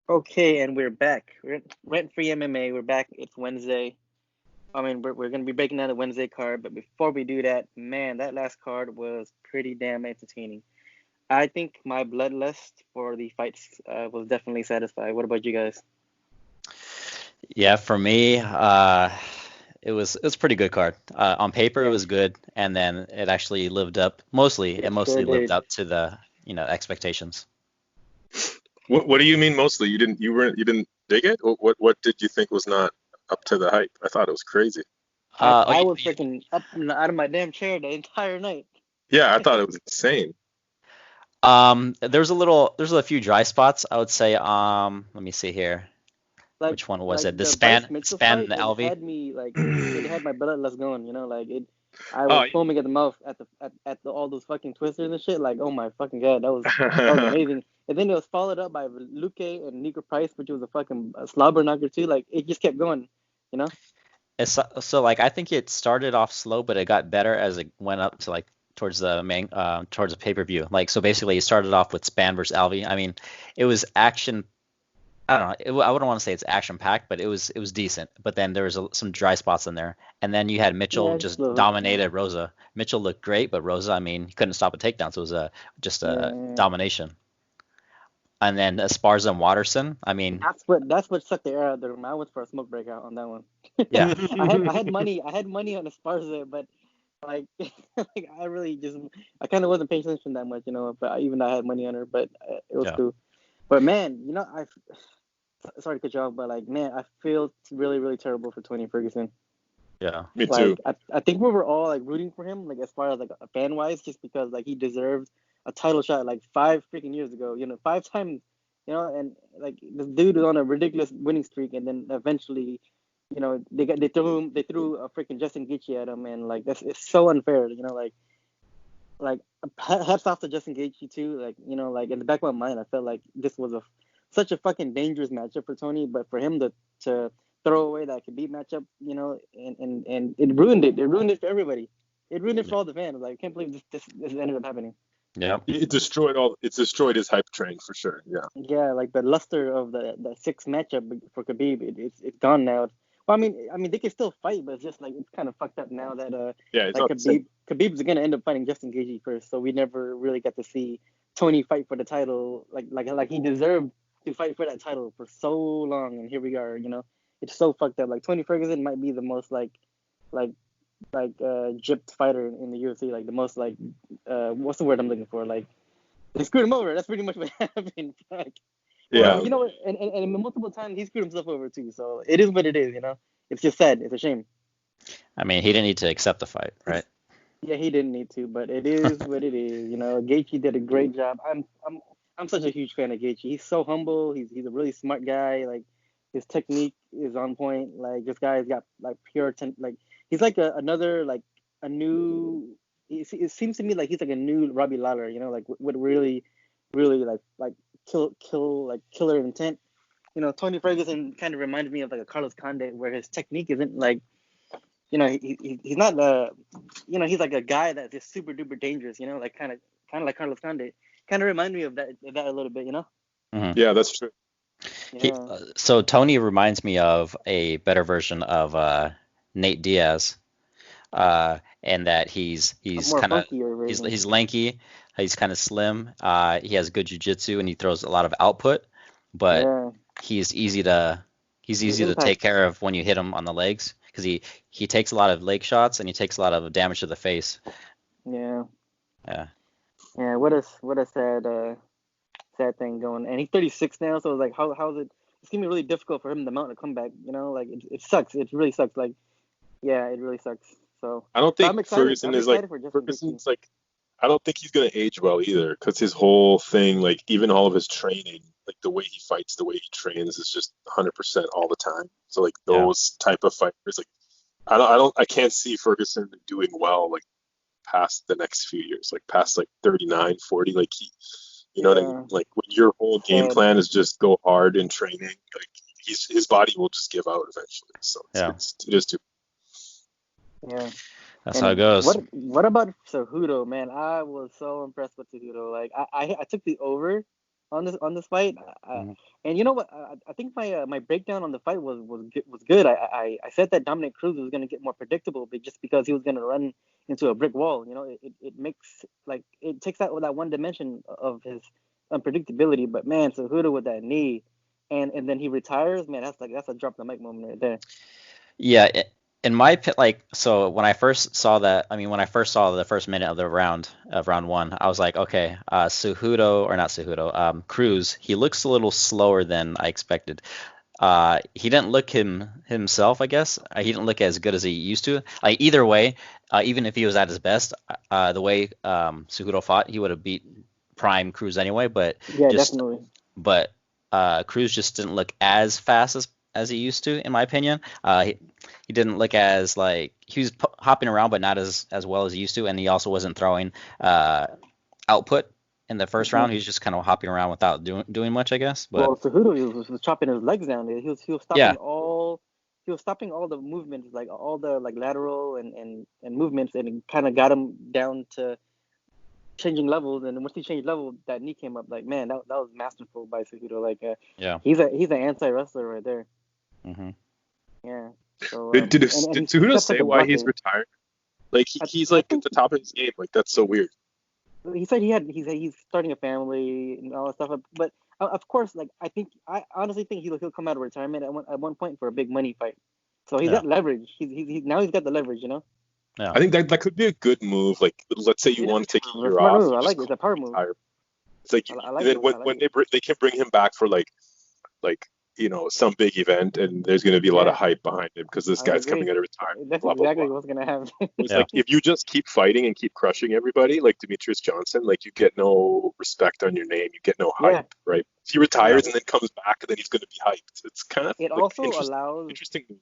Okay, and we're back. We're rent-free MMA. We're back. It's Wednesday. I mean, we're gonna be breaking down the Wednesday card, but before we do that, man, that last card was pretty damn entertaining. I think my bloodlust for the fights was definitely satisfied. What about you guys? Yeah, for me, it was a pretty good card. On paper, it Yeah, was good, and then it actually lived up. Mostly, it it sure mostly lived did. up to the expectations. What do you mean mostly? You didn't dig it? What did you think was not up to the hype? I thought it was crazy. I Oh, I was freaking up and out of my damn chair the entire night. Yeah, I thought it was insane. there's a few dry spots. I would say. Let me see here. like Which one was like it? The the Bryce span, Mitchell span and fight, the it LV. had me like it had my bloodlust going. Like it. I was Oh, foaming at the mouth at all those fucking twisters and shit. Like, oh my fucking god, that was amazing. And then it was followed up by Luke and Nico Price, which was a fucking slobber knocker too. Like it just kept going, you know. So like I think it started off slow, but it got better as it went up to like towards the pay-per-view. Like so basically, it started off with Span versus Alvey. I mean, it was action. I don't know. I wouldn't want to say it's action packed, but it was decent. But then there was some dry spots in there, and then you had Mitchell Yeah, just just a little. dominated Rosa. Mitchell looked great, but Rosa, I mean, he couldn't stop a takedown, so it was just a Yeah, domination. And then Esparza and Watterson, I mean, that's what sucked the air out of the room. I went for a smoke breakout on that one. yeah, I had money on Esparza, but like like I really just I kind of wasn't paying attention that much, But even though I had money on her, but it was yeah, cool. But man, I sorry to cut you off, but like man, I feel really really terrible for Tony Ferguson. yeah, Me too. Like I think we were all like rooting for him, like as far as like a fan wise, just because like he deserved a title shot like 5 freaking years ago. 5 times. And like this dude was on a ridiculous winning streak, and then eventually, they threw a freaking Justin Gaethje at him, and like that's it's so unfair. Like hats off to Justin Gaethje too. Like in the back of my mind, I felt like this was such a fucking dangerous matchup for Tony, but for him to throw away that Khabib matchup, and it ruined it. It ruined it for everybody. It ruined it yeah, for all the fans. Like I can't believe this ended up happening. yeah. It destroyed his hype train for sure. Yeah. Yeah, like the luster of the six matchup for Khabib, it's gone now. Well, I mean they can still fight, but it's just like it's kind of fucked up now that Yeah, it's like not the same. Khabib's gonna end up fighting Justin Gaethje first, so we never really got to see Tony fight for the title like he deserved to fight for that title for so long, and here we are. It's so fucked up. Like Tony Ferguson might be the most like gypped fighter in the UFC, like the most what's the word I'm looking for? Like they screwed him over. That's pretty much what happened. Like, well, Yeah. you know what? And multiple times he screwed himself over too. So it is what it is. It's just sad. It's a shame. I mean, he didn't need to accept the fight, right? Yeah, he didn't need to, but it is what it is. Gaethje did a great job. I'm such a huge fan of Gaethje. He's so humble. He's a really smart guy. Like his technique is on point. Like this guy's got like like he's like another like a new. It seems to me like he's like a new Robbie Lawler. Like with really, really like kill like killer intent. Tony Ferguson kind of reminds me of like a Carlos Condit, where his technique isn't like he's not he's like a guy that's just super duper dangerous, like kind of like Carlos Condit. Kind of remind me of that a little bit. Hmm. Yeah, that's true. Yeah, So Tony reminds me of a better version of Nate Diaz, and that a he's more kind of funkier version. he's lanky, he's kind of slim. He has good jujitsu and he throws a lot of output, but Yeah, he's easy to he's his easy to take impact. care of when you hit him on the legs because he takes a lot of leg shots and he takes a lot of damage to the face. Yeah, Yeah, yeah. What a sad thing going. And he's 36 now, so like how's it? It's gonna be really difficult for him to mount a comeback. Like it sucks. It really sucks. Like yeah, it really sucks. So, I don't but think I'm excited. Ferguson I'm is like excited for Justin Gaethje. Ferguson's like I don't think he's gonna age well either because his whole thing, like even all of his training, like the way he fights, the way he trains is just 100% all the time. So like yeah, those type of fighters, like I can't see Ferguson doing well like past the next few years, like past like 39, 40, like you know what I mean? Yeah, Like when your whole game sad. plan is just go hard in training, like his body will just give out eventually. So yeah. it is too. Yeah. That's how it And goes. what about Cejudo, man? I was so impressed with Cejudo. Like I took the over on this fight. Mhm. And you know what? I think my breakdown on the fight was good. I said that Dominic Cruz was gonna get more predictable, but just because he was gonna run into a brick wall. It makes like it takes out that one dimension of his unpredictability. But man, Cejudo with that knee, and then he retires. Man, that's a drop the mic moment right there. Yeah, in my like, so when I first saw that, I mean, when I first saw the first minute of the round one, I was like, okay, Cejudo or not Cejudo, Cruz, he looks a little slower than I expected. He didn't look himself, I guess. He didn't look as good as he used to. Like either way, even if he was at his best, the way Cejudo fought, he would have beat Prime Cruz anyway. But Yeah, just definitely. but Cruz just didn't look as fast as he used to, in my opinion. He didn't look as like he was hopping around, but not as well as he used to, and he also wasn't throwing output in the first round. He was just kind of hopping around without doing much, I guess. But Well, Cejudo was chopping his legs down. He was yeah, stopping all the movements, like all the like lateral and movements, and it kind of got him down to changing levels. And once he changed level, that knee came up. Like man, that was masterful by Cejudo. Like yeah. he's an anti wrestler right there. Hmm. Yeah. So Did and he Cejudo set such say a why block he's there. retired? Like he's I like at think the top of his game. Like that's so weird. he said he's starting a family and all that stuff. But of course, like I honestly think he'll come out of retirement at one point for a big money fight. So he's Yeah, got leverage. Now he's got the leverage. yeah. I think that could be a good move. Like let's say you It is want to take a a year smart off, move. you I just like it. go It's a power move. retire. It's like I and like then it. I like when it. they can bring him back for like some big event, and there's going to be a lot of Yeah, hype behind him because this I guy's coming agree. out of retirement. That's Blah blah blah. exactly what's gonna happen. Whereas Yeah. like if you just keep fighting and keep crushing everybody, like Demetrius Johnson, like you get no respect on your name, you get no Yeah, hype, right? If he Yeah. retires and then comes back, and then he's going to be hyped. It's kind of it like also allows interesting move.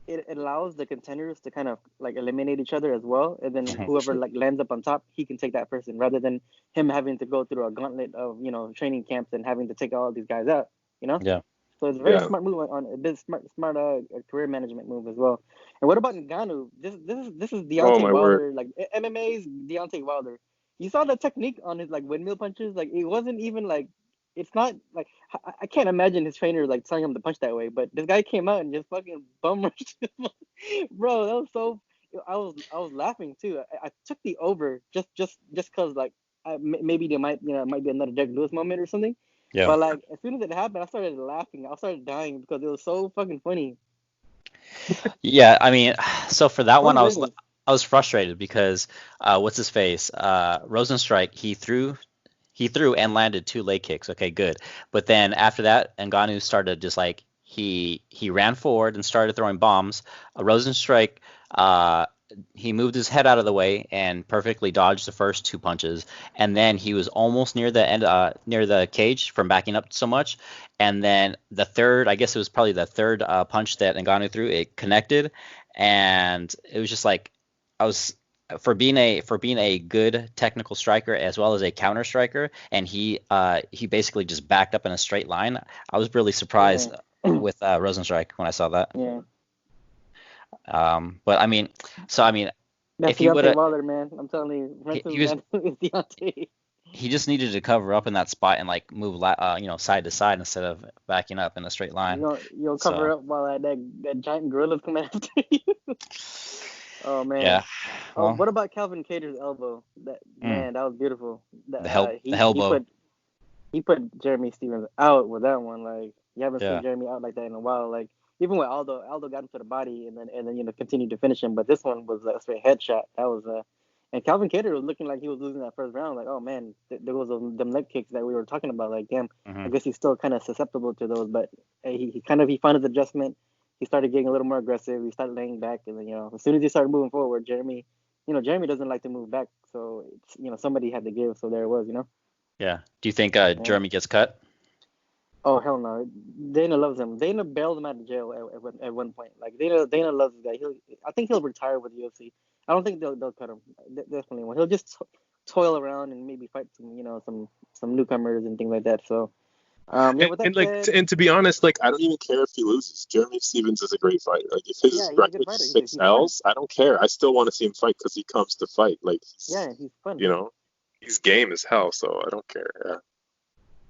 it allows the contenders to kind of like eliminate each other as well, and then Mhm. For whoever sure. like lands up on top, he can take that person rather than him having to go through a gauntlet of training camps and having to take all these guys out. You know. Yeah. So it's a very Yeah. smart move on a bit smart career management move as well. And what about Ngannou? This is Oh Deontay my word. Wilder, like MMA's Deontay Wilder. You saw the technique on his like windmill punches. Like it wasn't even like it's not like I can't imagine his trainer like telling him to punch that way. But this guy came out and just fucking bum rushed him. Bro, that was so. I was laughing too. I took the over just cause like maybe there might be another Derek Lewis moment or something. Yeah. But like as soon as it happened, I started laughing. I started dying because it was so fucking funny. Yeah. I mean, so for that What one, were you thinking? I was frustrated because what's his face? Rosenstrike, he threw and landed 2 leg kicks. Okay, good. But then after that, Ngannou started just like he ran forward and started throwing bombs. Rosenstrike, he moved his head out of the way and perfectly dodged the first 2 punches, and then he was almost near the end, near the cage from backing up so much. And then the third, I guess it was probably the third punch that Ngannou threw, it connected, and it was just like I was for being a good technical striker as well as a counter striker, and he basically just backed up in a straight line. I was really Yeah, surprised with Rosenstrike when I saw that. yeah. But I mean, so I mean, That's if he would Deontay have, Wilder, man. I'm telling you, he Francis was Ngannou is Deontay. he just needed to cover up in that spot and like move side to side instead of backing up in a straight line. You'll cover So up while that giant gorilla's coming after you. Oh man. yeah, Oh, well, what about Calvin Cater's elbow? That mm, man, that was beautiful. That the he elbow. put Jeremy Stevens out with that one. Like you haven't seen Yeah, Jeremy out like that in a while. Like even with Aldo got him to the body and then continued to finish him. But this one was a straight headshot. That was and Calvin Cater was looking like he was losing that first round. Like oh man, there was them leg kicks that we were talking about. Like damn, I hmm, guess he's still kind of susceptible to those. But he found his adjustment. He started getting a little more aggressive. He started laying back, and then as soon as he started moving forward, Jeremy doesn't like to move back, so it's somebody had to give. So there it was. yeah. Do you think Yeah. Jeremy gets cut? Oh hell no, Dana loves him. Dana bailed him out of jail at one point. Like Dana loves this guy. I think he'll retire with the UFC. I don't think they'll cut him. Definitely won't. He'll just toil around and maybe fight some newcomers and things like that. So yeah. With that And like said, and to be honest, like I don't even care if he loses. Jeremy Stevens is a great fighter. Like if yeah, his he's a good record fighter. is He's six he's fun. L's, I don't care. I still want to see him fight because he comes to fight. Like Yeah, he's fun. you know, he's game as hell. So I don't care. Yeah.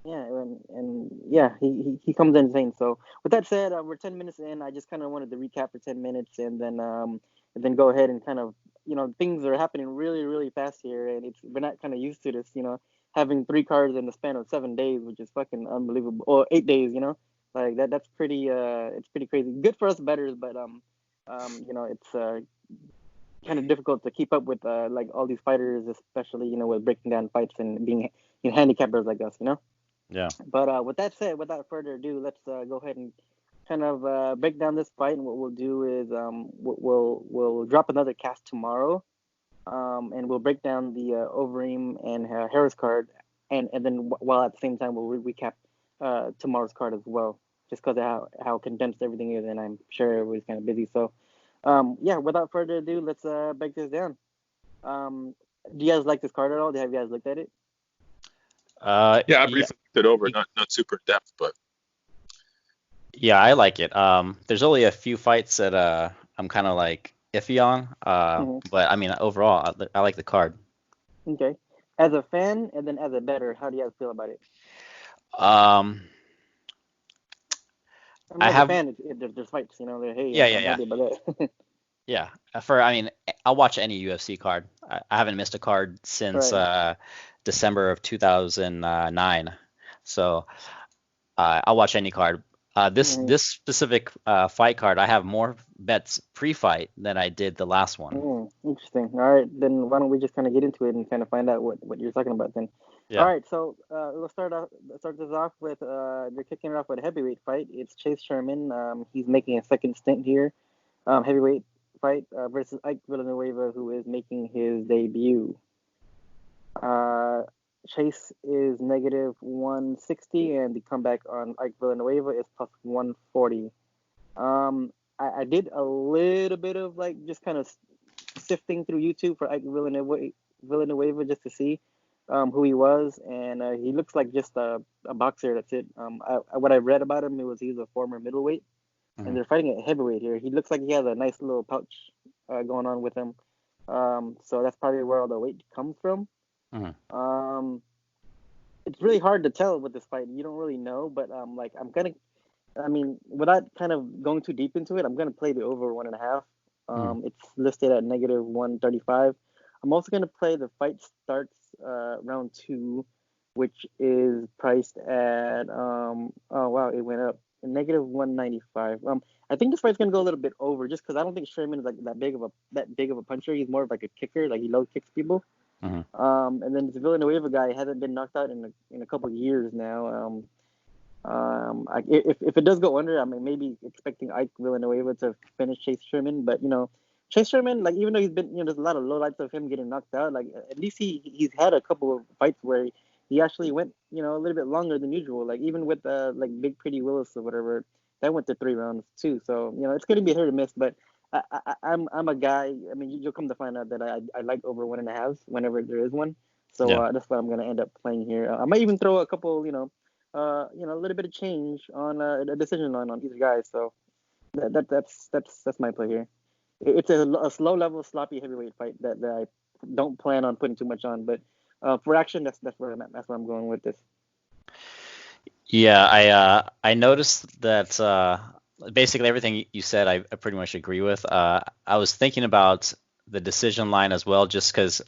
Yeah, and yeah, he comes in insane. So with that said, we're 10 minutes in. I just kind of wanted to recap for 10 minutes, and then go ahead and kind of things are happening really really fast here, and we're not kind of used to this. Having three cards in the span of 7 days, which is fucking unbelievable, or 8 days. Like that's pretty it's pretty crazy. Good for us bettors, but it's kind of difficult to keep up with like all these fighters, especially with breaking down fights and being handicappers like us. Yeah. But with that said, without further ado, let's go ahead and kind of break down this fight. And what we'll do is we'll drop another cast tomorrow, and we'll break down the Overeem and Harris card, and then while at the same time we'll recap tomorrow's card as well, just because of how condensed everything is, and I'm sure everybody's kind of busy. So yeah, without further ado, let's break this down. Do you guys like this card at all? Have you guys looked at it? Yeah, I Yeah, briefly looked it over, not super in depth, but yeah, I like it. There's only a few fights that I'm kind of like iffy on. Hmm. But I mean, overall, I like the card. Okay. As a fan and then as a bettor, how do you guys feel about it? Um, I mean, I as a have, fan, there's fights, hey, yeah, I'm, yeah, I'm yeah, happy about that. yeah. I mean, I'll watch any UFC card. I haven't missed a card since Right. December of 2009. So I'll watch any card. This Mm-hmm. this specific fight card, I have more bets pre-fight than I did the last one. Interesting. All right, then why don't we just kind of get into it and kind of find out what you're talking about then? All Yeah. right, so let's start this off with they're kicking it off with a heavyweight fight. It's Chase Sherman. He's making a second stint here. Heavyweight fight versus Ike Villanueva, who is making his debut. Uh, Chase is negative 160, and the comeback on Ike Villanueva is plus 140. I did a little bit of like just kind of sifting through YouTube for Ike Villanueva just to see who he was, and he looks like just a boxer. That's it. What I read about him, he's a former middleweight, and Hmm. they're fighting at heavyweight here. He looks like he has a nice little pouch going on with him. So that's probably where all the weight comes from. Hmm. Um, it's really hard to tell with this fight. You don't really know, but like I mean, without kind of going too deep into it, I'm gonna play the over 1.5. Hmm. It's listed at negative 135. I'm also gonna play the fight starts round two, which is priced at oh wow, it went up negative 195. I think this fight's gonna go a little bit over just because I don't think Sherman is like that big of a puncher. He's more of like a kicker, like he low kicks people. Hmm. And then this Villanueva guy hasn't been knocked out in a couple of years now. If it does go under, I mean, maybe expecting Ike Villanueva to finish Chase Sherman, but Chase Sherman, like even though he's been, there's a lot of lowlights of him getting knocked out. Like at least he's had a couple of fights where he actually went, a little bit longer than usual. Like even with like Big Pretty Willis or whatever, that went to 3 rounds too. So it's gonna be hit or miss, but. I'm a guy. I mean, you'll come to find out that I like over 1.5 whenever there is one. So Yeah. that's what I'm gonna end up playing here. I might even throw a couple, a little bit of change on a decision line on either guy. So that's my play here. It's a slow level, sloppy heavyweight fight that I don't plan on putting too much on. But for action, that's where I'm at. That's where I'm going with this. Yeah, I noticed that basically everything you said I pretty much agree with. I was thinking about the decision line as well, just because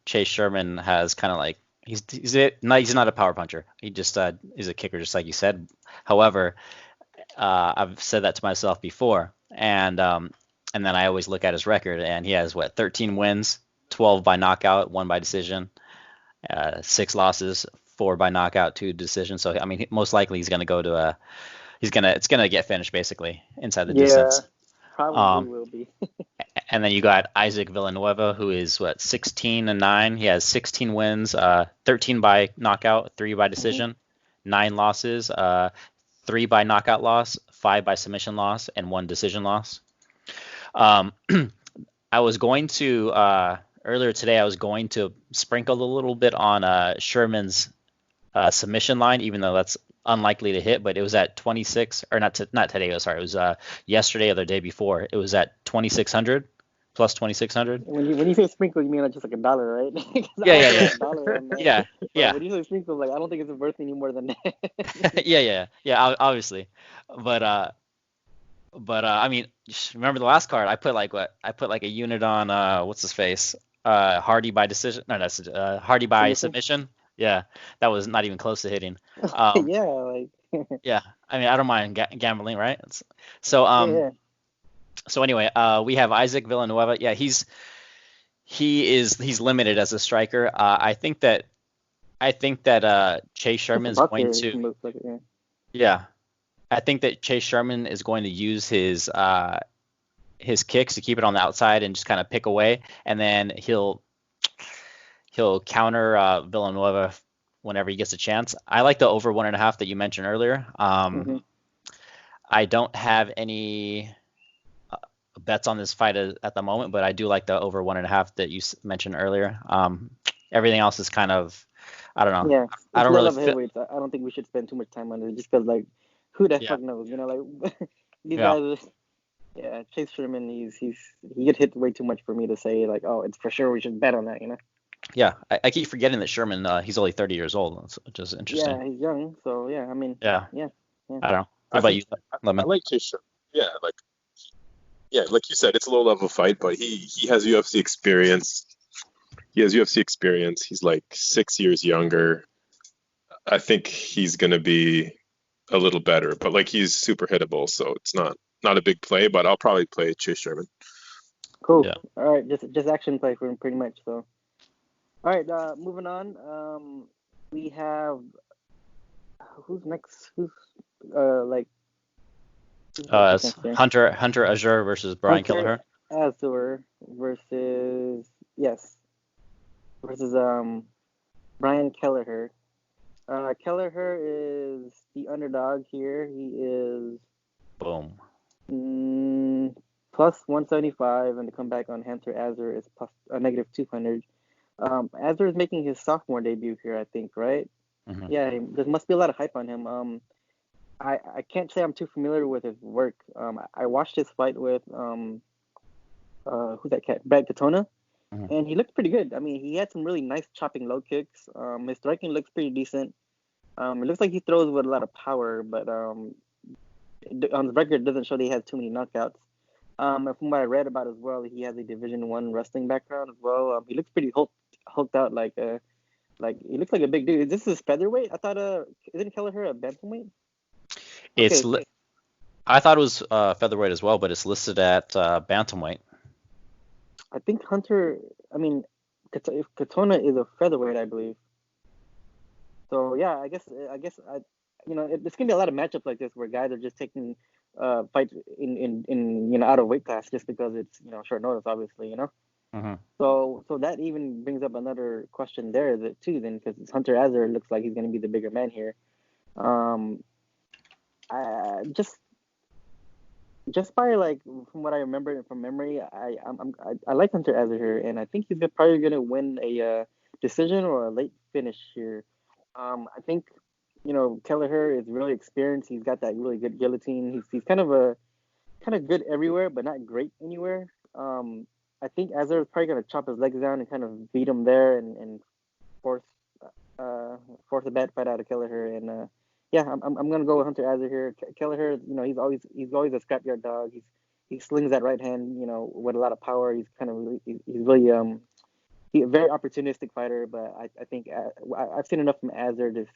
Chase Sherman has kind of like he's not a power puncher. He just is a kicker, just like you said. However, I've said that to myself before, and then I always look at his record, and he has 13 wins, 12 by knockout, one by decision, 6 losses, 4 by knockout, 2 decisions. So I mean, most likely he's going to go to it's gonna get finished basically inside the Yeah, distance. probably Um, will be. and then you got Isaac Villanueva, who is 16-9. He has 16 wins, 13 by knockout, 3 by Hmm. decision, 9 losses, 3 by knockout loss, 5 by submission loss, and 1 decision loss. Um, I was going to earlier today. I was going to sprinkle a little bit on Sherman's submission line, even though that's unlikely to hit. But it was at 26, or not today. Sorry, it was yesterday or the day before. It was at 2600. plus 2,600. When you say sprinkle, you mean like just like $1, right? 'Cause Yeah, I yeah, also yeah, have $1 on that. yeah, But yeah, when you say sprinkle, like I don't think it's worth any more than that. yeah. Obviously, but I mean, remember the last card? I put like what? I put like a unit on what's his face? Hardy by decision. No, that's Hardy by Submission. submission. Yeah, that was not even close to hitting. Um, Yeah, like yeah, I mean, I don't mind gambling, right? So yeah. so anyway, we have Isaac Villanueva. Yeah, he's limited as a striker. I think that Chase Just a Sherman's going boxer, to, he looks like it, yeah. yeah, I think that Chase Sherman is going to use his kicks to keep it on the outside and just kind of pick away, and then he'll counter Villanueva whenever he gets a chance. I like the over 1.5 that you mentioned earlier. hmm I don't have any bets on this fight at the moment, but I do like the over 1.5 that you mentioned earlier. Everything else is kind of, I don't know. Yeah, I it's don't low really level fit. heavyweights. I don't think we should spend too much time on it just because, like, who the Yeah, fuck knows? You know, like these yeah, guys. Yeah, Chase Sherman, he get hit way too much for me to say like, oh, it's for sure we should bet on that. You know. yeah. I keep forgetting that Sherman, he's only 30 years old, which is interesting. Yeah, he's young, so yeah. I mean, Yeah, yeah, yeah. I don't know. What I about think you, I Lemon? like Teixeira. Yeah, like you said, it's a low level fight, but he has UFC experience. He has UFC experience. He's like 6 years younger. I think he's gonna be a little better, but like he's super hittable, so it's not a big play. But I'll probably play Chase Sherman. Cool. Yeah. All right, just action play for him pretty much. So, all right, moving on. We have who's next? Like who's It's next here? Hunter Azure versus Brian Hunter Kelleher. Azur versus yes versus Brian Kelleher. Kelleher is the underdog here. He is Boom. plus 175, and the comeback on Hunter Azur is plus negative 200. Azur is making his sophomore debut here, I think, right? Hmm. Yeah, there must be a lot of hype on him. I can't say I'm too familiar with his work. I watched his fight with who's that cat? Brad Katona, Hmm. and he looked pretty good. I mean, he had some really nice chopping low kicks. His striking looks pretty decent. It looks like he throws with a lot of power, but on the record, it doesn't show that he has too many knockouts. And from what I read about as well, he has a Division I wrestling background as well. He looks pretty hulked out, like he looks like a big dude. Is this his featherweight? I thought isn't Kelleher a bantamweight? It's Okay, li- I thought it was featherweight as well, but it's listed at bantamweight. I think Hunter. I mean, Katona is a featherweight, I believe. So yeah, it's gonna be a lot of matchups like this where guys are just taking fights in out of weight class just because it's short notice, obviously, you know. Hmm. So that even brings up another question there too, then, because Hunter Azar looks like he's gonna be the bigger man here. I just by like from what I remember from memory, I like Hunter Azar here, and I think he's probably gonna win a decision or a late finish here. I think Kelleher is really experienced. He's got that really good guillotine. He's kind of good everywhere, but not great anywhere. I think Azar is probably gonna chop his legs down and kind of beat him there and force force a bad fight out of Kelleher. And yeah, I'm gonna go with Hunter Azar here. Kelleher, he's always a scrapyard dog. He slings that right hand, with a lot of power. He's kind of really, he's really he's a very opportunistic fighter. But I think I've seen enough from Azar to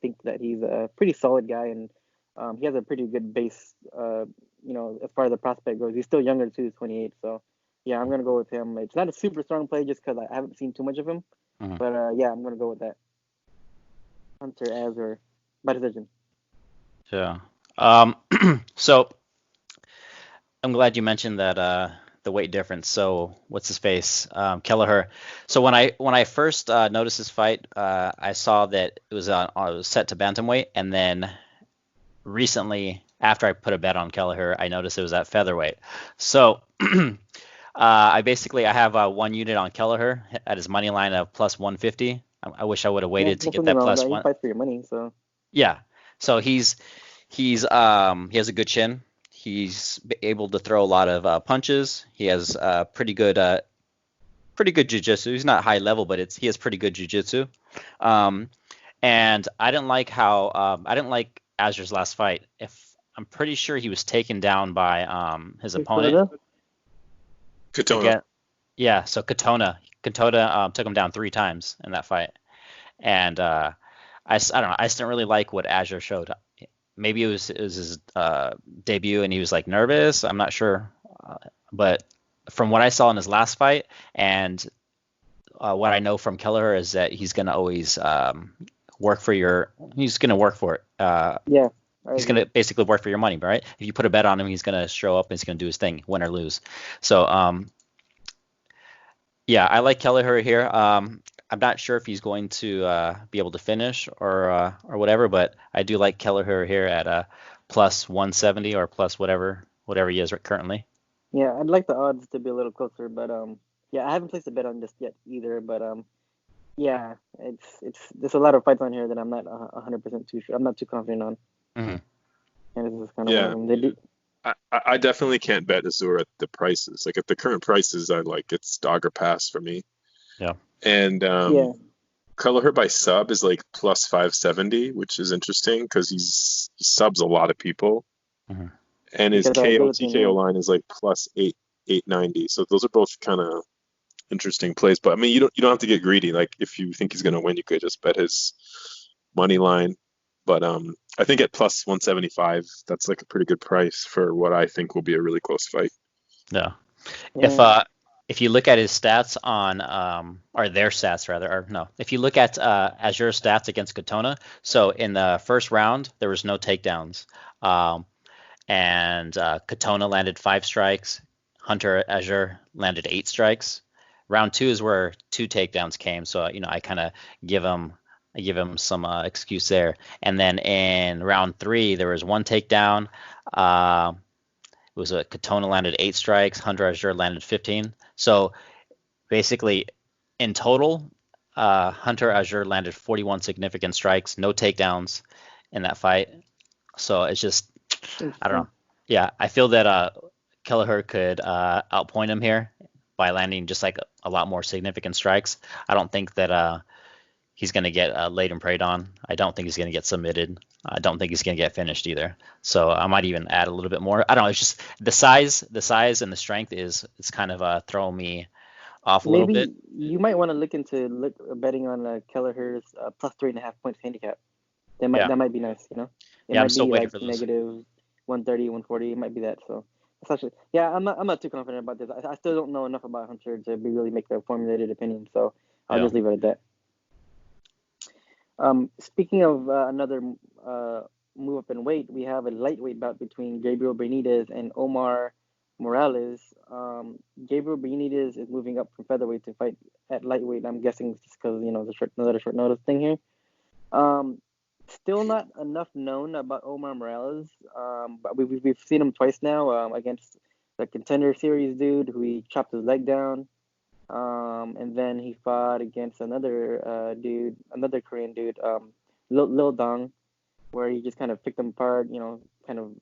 think that he's a pretty solid guy, and he has a pretty good base. As far as the prospect goes, he's still younger too, he's 28. So yeah, I'm gonna go with him. It's not a super strong play just because I haven't seen too much of him, Hmm. but yeah, I'm gonna go with that. Hunter Azar by decision. Yeah. So I'm glad you mentioned that the weight difference. So what's his face? Kelleher. So when I first noticed this fight, I saw that it was set to bantamweight, and then recently, after I put a bet on Kelleher, I noticed it was at featherweight. So I have one unit on Kelleher at his money line of plus 150. I wish I would have Yeah, waited to there's get nothing that wrong with plus that. He one. fights for your money, so Yeah. So he has a good chin. He's able to throw a lot of punches. He has pretty good jiu-jitsu. He's not high level, but he has pretty good jiu-jitsu. And I didn't like Azur's last fight. I'm pretty sure he was taken down by his opponent. Katona. Yeah, so Katona took him down 3 times in that fight. And I don't know. I just didn't really like what Azure showed. Maybe it was his debut and he was like nervous. I'm not sure. But from what I saw in his last fight and what I know from Kelleher is that he's going to always he's going to work for it. Yeah. He's going to basically work for your money, right? If you put a bet on him, he's going to show up and he's going to do his thing, win or lose. So, yeah, I like Kelleher here. I'm not sure if he's going to be able to finish or whatever, but I do like Kelleher here at plus 170 or plus whatever he is currently. Yeah, I'd like the odds to be a little closer, but yeah, I haven't placed a bet on this yet either, but yeah, it's there's a lot of fights on here that I'm not 100% too sure. I'm not too confident on. Mm-hmm. And this is kind of one of them. They do. I definitely can't bet Azur at the prices. Like at the current prices, it's dog or pass for me. Yeah. And Yeah. Kelleher by sub is like plus 570, which is interesting because he subs a lot of people. Mm-hmm. And his KO TKO line is like plus 890. So those are both kind of interesting plays. But I mean, you don't have to get greedy. Like if you think he's gonna win, you could just bet his money line. But I think at plus 175, that's like a pretty good price for what I think will be a really close fight. Yeah. If you look at his stats on or their stats rather, or no, if you look at Azur's stats against Katona, so in the first round there was no takedowns, and Katona landed 5 strikes, Hunter Azur landed 8 strikes. Round 2 is where 2 takedowns came, so I kind of give him some excuse there. And then in round 3 there was 1 takedown. It was Katona landed 8 strikes, Hunter Azur landed 15. So basically, in total, Hunter Azur landed 41 significant strikes, no takedowns in that fight. So it's just, I don't know. Yeah, I feel that Kelleher could outpoint him here by landing just like a lot more significant strikes. I don't think that he's going to get laid and preyed on. I don't think he's going to get submitted. I don't think he's going to get finished either. So I might even add a little bit more. I don't know. It's just the size and the strength is kind of throwing me off a little bit. You might want to look into betting on Kelleher's plus 3.5 points handicap. That might be nice. It I'm might still be waiting like for those. negative 130, 140. It might be that. So it's actually, yeah, I'm not too confident about this. I still don't know enough about Hunter to really make a formulated opinion. So I'll just leave it at that. Speaking of another move up in weight, we have a lightweight bout between Gabriel Benitez and Omar Morales. Gabriel Benitez is moving up from featherweight to fight at lightweight. I'm guessing just because another short notice thing here. Still not enough known about Omar Morales, but we've seen him twice now against the Contender Series dude who he chopped his leg down. And then he fought against another Korean dude, Lil Dong, where he just kind of picked him apart, kind of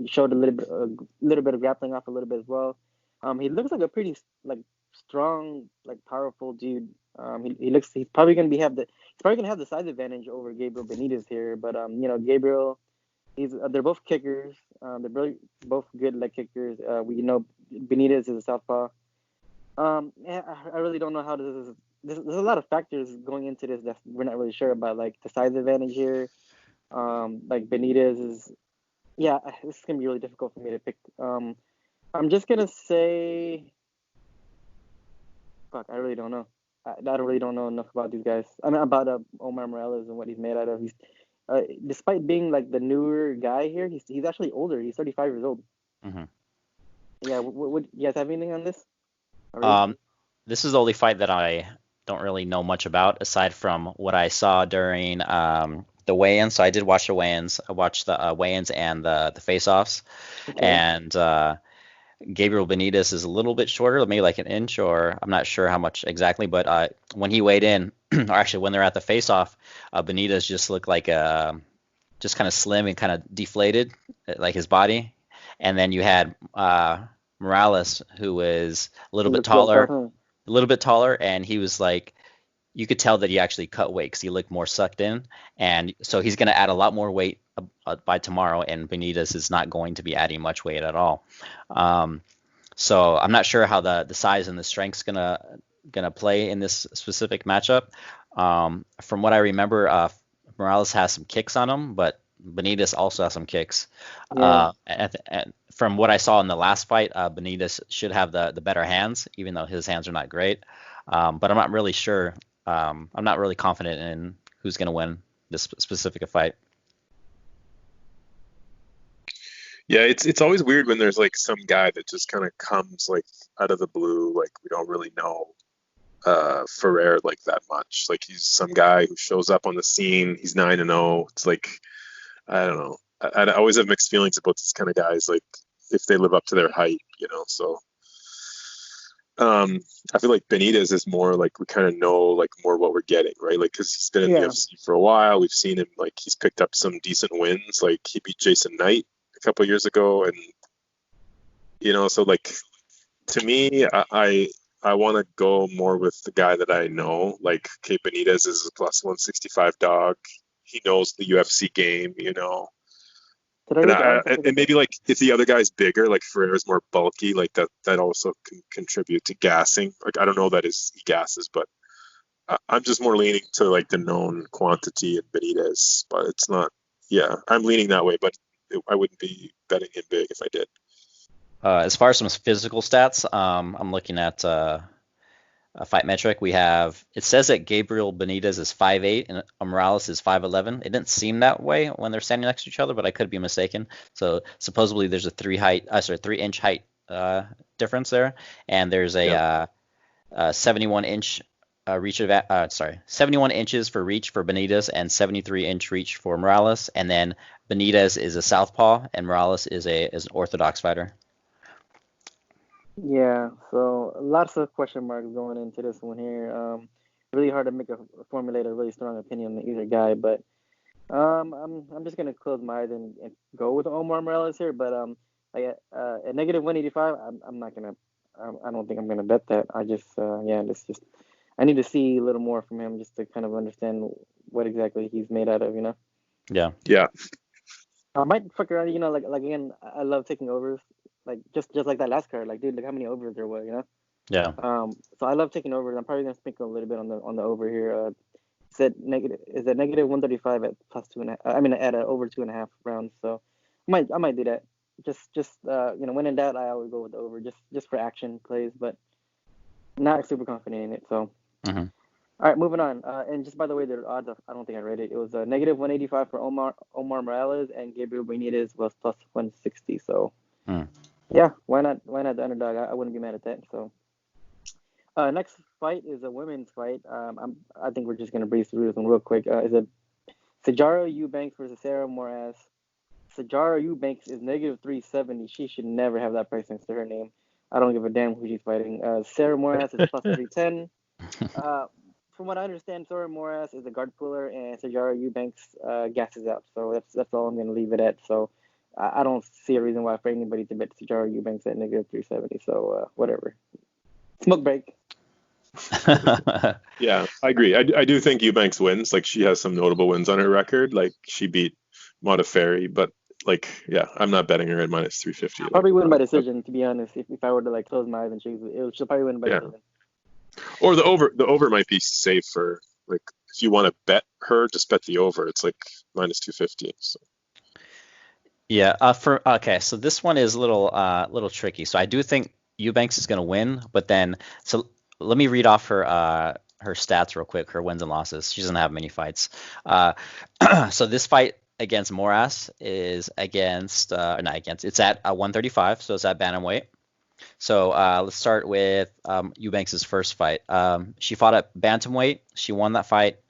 showed a little bit of grappling off a little bit as well. He looks like a pretty strong, powerful dude. He's probably gonna have the size advantage over Gabriel Benitez here, but Gabriel, they're both kickers. They're both good leg kickers. We know Benitez is a southpaw. I really don't know how this is. There's a lot of factors going into this that we're not really sure about, like the size advantage here. Benitez is, this is gonna be really difficult for me to pick. I'm just gonna say, I really don't know. I really don't know enough about these guys. I mean, about Omar Morales and what he's made out of. He's, despite being like the newer guy here, he's actually older. He's 35 years old. Mm-hmm. Yeah. Would you guys have anything on this? This is the only fight that I don't really know much about aside from what I saw during the weigh-ins. So I did watch the weigh-ins. I watched the weigh-ins and the face-offs. Okay. And Gabriel Benitez is a little bit shorter, maybe like an inch, or I'm not sure how much exactly. But when he weighed in, or actually when they're at the face-off, Benitez just looked like just kind of slim and kind of deflated, like his body. and then you had Morales, who was a He little bit looks built up, taller, huh? and he was like, you could tell that he actually cut weight because he looked more sucked in, and so he's going to add a lot more weight by tomorrow, and Benitez is not going to be adding much weight at all. So I'm not sure how the size and the strength's gonna play in this specific matchup. From what I remember, Morales has some kicks on him, but Benitez also has some kicks. Yeah. And from what I saw in the last fight, Benitez should have the better hands, even though his hands are not great. But I'm not really sure. I'm not really confident in who's going to win this specific fight. Yeah, it's always weird when there's like some guy that just kind of comes like out of the blue, like we don't really know Ferrer like that much. Like he's some guy who shows up on the scene. He's 9-0. It's like I don't know. I always have mixed feelings about these kind of guys, like if they live up to their hype, you know. So I feel like Benitez is more like we kind of know like more what we're getting, right? Like because he's been in the Yeah. UFC for a while. We've seen him like he's picked up some decent wins. Like he beat Jason Knight a couple of years ago, and you know, so like to me, I want to go more with the guy that I know. Like Kate Benitez is a plus 165 dog. He knows the UFC game, you know. Did I And, read the article? and maybe like if the other guy's bigger, like Ferrer's more bulky, like that also can contribute to gassing. Like I don't know that he gasses, but I'm just more leaning to like the known quantity in Benitez. But it's not. Yeah, I'm leaning that way, but I wouldn't be betting him big if I did. As far as some physical stats, I'm looking at a fight metric. It says that Gabriel Benitez is 5'8" and Morales is 5'11". It didn't seem that way when they're standing next to each other, but I could be mistaken. So supposedly there's a 3-inch height difference there, and there's a 71 inches for reach for Benitez and 73-inch reach for Morales, and then Benitez is a southpaw and Morales is an orthodox fighter. Yeah, so lots of question marks going into this one here. Really hard to formulate a really strong opinion on either guy, but I'm just gonna close my eyes and go with Omar Morales here. But at negative 185, I'm not gonna. I don't think I'm gonna bet that. I just I need to see a little more from him just to kind of understand what exactly he's made out of. You know. Yeah. Yeah. I might fuck around. You know, like again, I love taking overs. Like just like that last card. Like dude, look how many overs there were. You know. Yeah. So I love taking overs. I'm probably gonna sprinkle a little bit on the over here. Is it negative 135 at plus 2.5? I mean at over 2.5 rounds. So I might do that. Just when in doubt, I always go with the over just for action plays, but not super confident in it. So Mm-hmm. all right, moving on. And just by the way, the odds I don't think I read it. It was negative 185 for Omar Morales, and Gabriel Benitez was plus 160. So yeah, why not the underdog? I wouldn't be mad at that. So. Next fight is a women's fight. I think we're just gonna breeze through this one real quick. Is it Sijara Eubanks versus Sarah Moras? Sijara Eubanks is negative 370. She should never have that price next to her name. I don't give a damn who she's fighting. Sarah Moras is plus 310. From what I understand, Sarah Moras is a guard puller, and Sijara Eubanks gasses out. So that's all I'm gonna leave it at. So I don't see a reason why for anybody to bet Sijara Eubanks at negative 370. So whatever. Smoke break. Yeah, I agree. I do think Eubanks wins. Like she has some notable wins on her record. Like she beat Modafferi, but like yeah, I'm not betting her at minus 350. Probably win by decision, to be honest. If I were to like close my eyes and choose it, she'll probably win by decision. Or the over might be safe for like if you want to bet her, just bet the over. It's like minus 250. So. Yeah. So this one is a little tricky. So I do think Eubanks is going to win, but then let me read off her stats real quick, her wins and losses. She doesn't have many fights. So this fight against Moras is it's at 135, so it's at bantamweight. So let's start with Eubanks' first fight. She fought at bantamweight. She won that fight.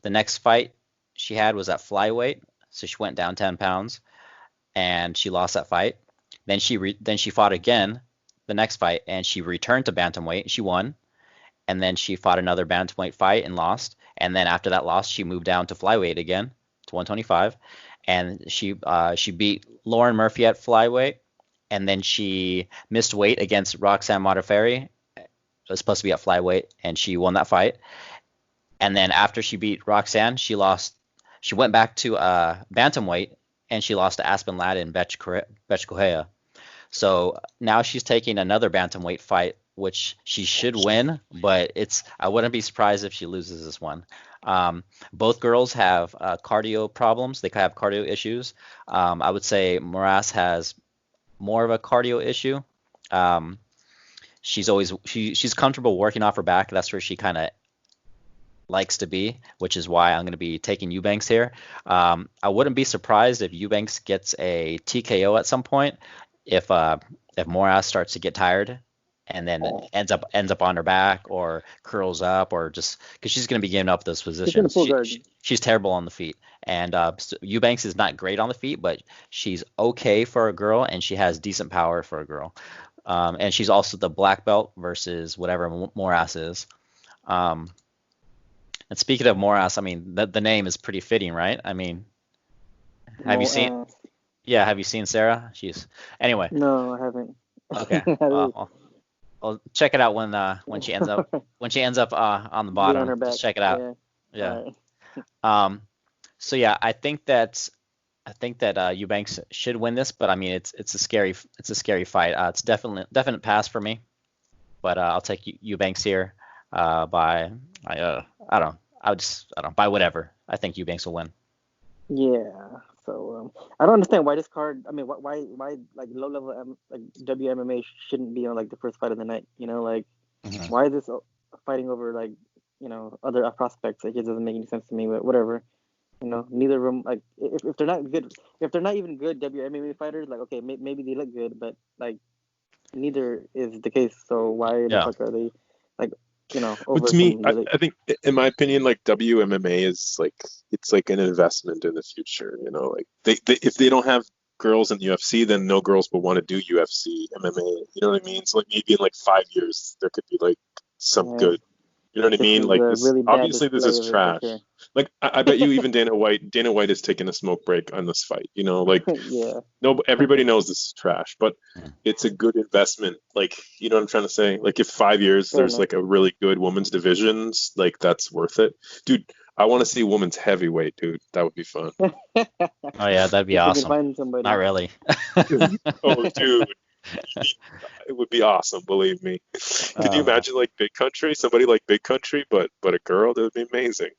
The next fight she had was at flyweight, so she went down 10 pounds, and she lost that fight. Then she fought again the next fight, and she returned to bantamweight. She won. And then she fought another bantamweight fight and lost. And then after that loss, she moved down to flyweight again to 125, and she beat Lauren Murphy at flyweight, and then she missed weight against Roxanne Modafferi. It was supposed to be at flyweight, and she won that fight. And then after she beat Roxanne, she lost. She went back to bantamweight, and she lost to Aspen Ladd and Betchkohea. So now she's taking another bantamweight fight, which she should win, but I wouldn't be surprised if she loses this one. Both girls have cardio problems. They have cardio issues. I would say Moraes has more of a cardio issue. She's comfortable working off her back. That's where she kind of likes to be, which is why I'm going to be taking Eubanks here. I wouldn't be surprised if Eubanks gets a TKO at some point if Moraes starts to get tired and then ends up on her back or curls up, or just because she's going to be giving up those positions. She's terrible on the feet, and Eubanks is not great on the feet, but she's okay for a girl, and she has decent power for a girl. And she's also the black belt versus whatever Moraes is. And speaking of Moraes, I mean, the name is pretty fitting, right? I mean, have you seen? Yeah, have you seen Sarah? Anyway. No, I haven't. Okay. I'll check it out when she ends up on the bottom. Just check it out. Yeah. Right. So yeah, I think that Eubanks should win this, but I mean it's a scary fight. It's definite pass for me, but I'll take Eubanks here by by whatever. I think Eubanks will win. Yeah. So I don't understand why this card. I mean, why like low level like WMMA shouldn't be on like the first fight of the night. You know, like why is this fighting over like other prospects? Like, it doesn't make any sense to me. But whatever. You know, neither of them, like, if they're not good, if they're not even good WMMA fighters, like, okay, maybe they look good, but like neither is the case. So why the fuck are they like? Over but to me, I think, in my opinion, like WMMA is like, it's like an investment in the future. Like they if they don't have girls in UFC, then no girls will want to do UFC MMA. You know what I mean? So like maybe in like 5 years there could be like some good. You know what I mean? Like this, really obviously this is trash. Sure. Like I bet you even Dana White is taking a smoke break on this fight. Like everybody knows this is trash, but it's a good investment. Like, you know what I'm trying to say? Like if 5 years there's like a really good women's divisions, like that's worth it, dude. I want to see women's heavyweight, dude. That would be fun. Oh yeah, that'd be awesome. Not really. Oh, dude. It would be awesome, believe me. Can you imagine like Big Country, somebody like Big Country, but a girl? That would be amazing.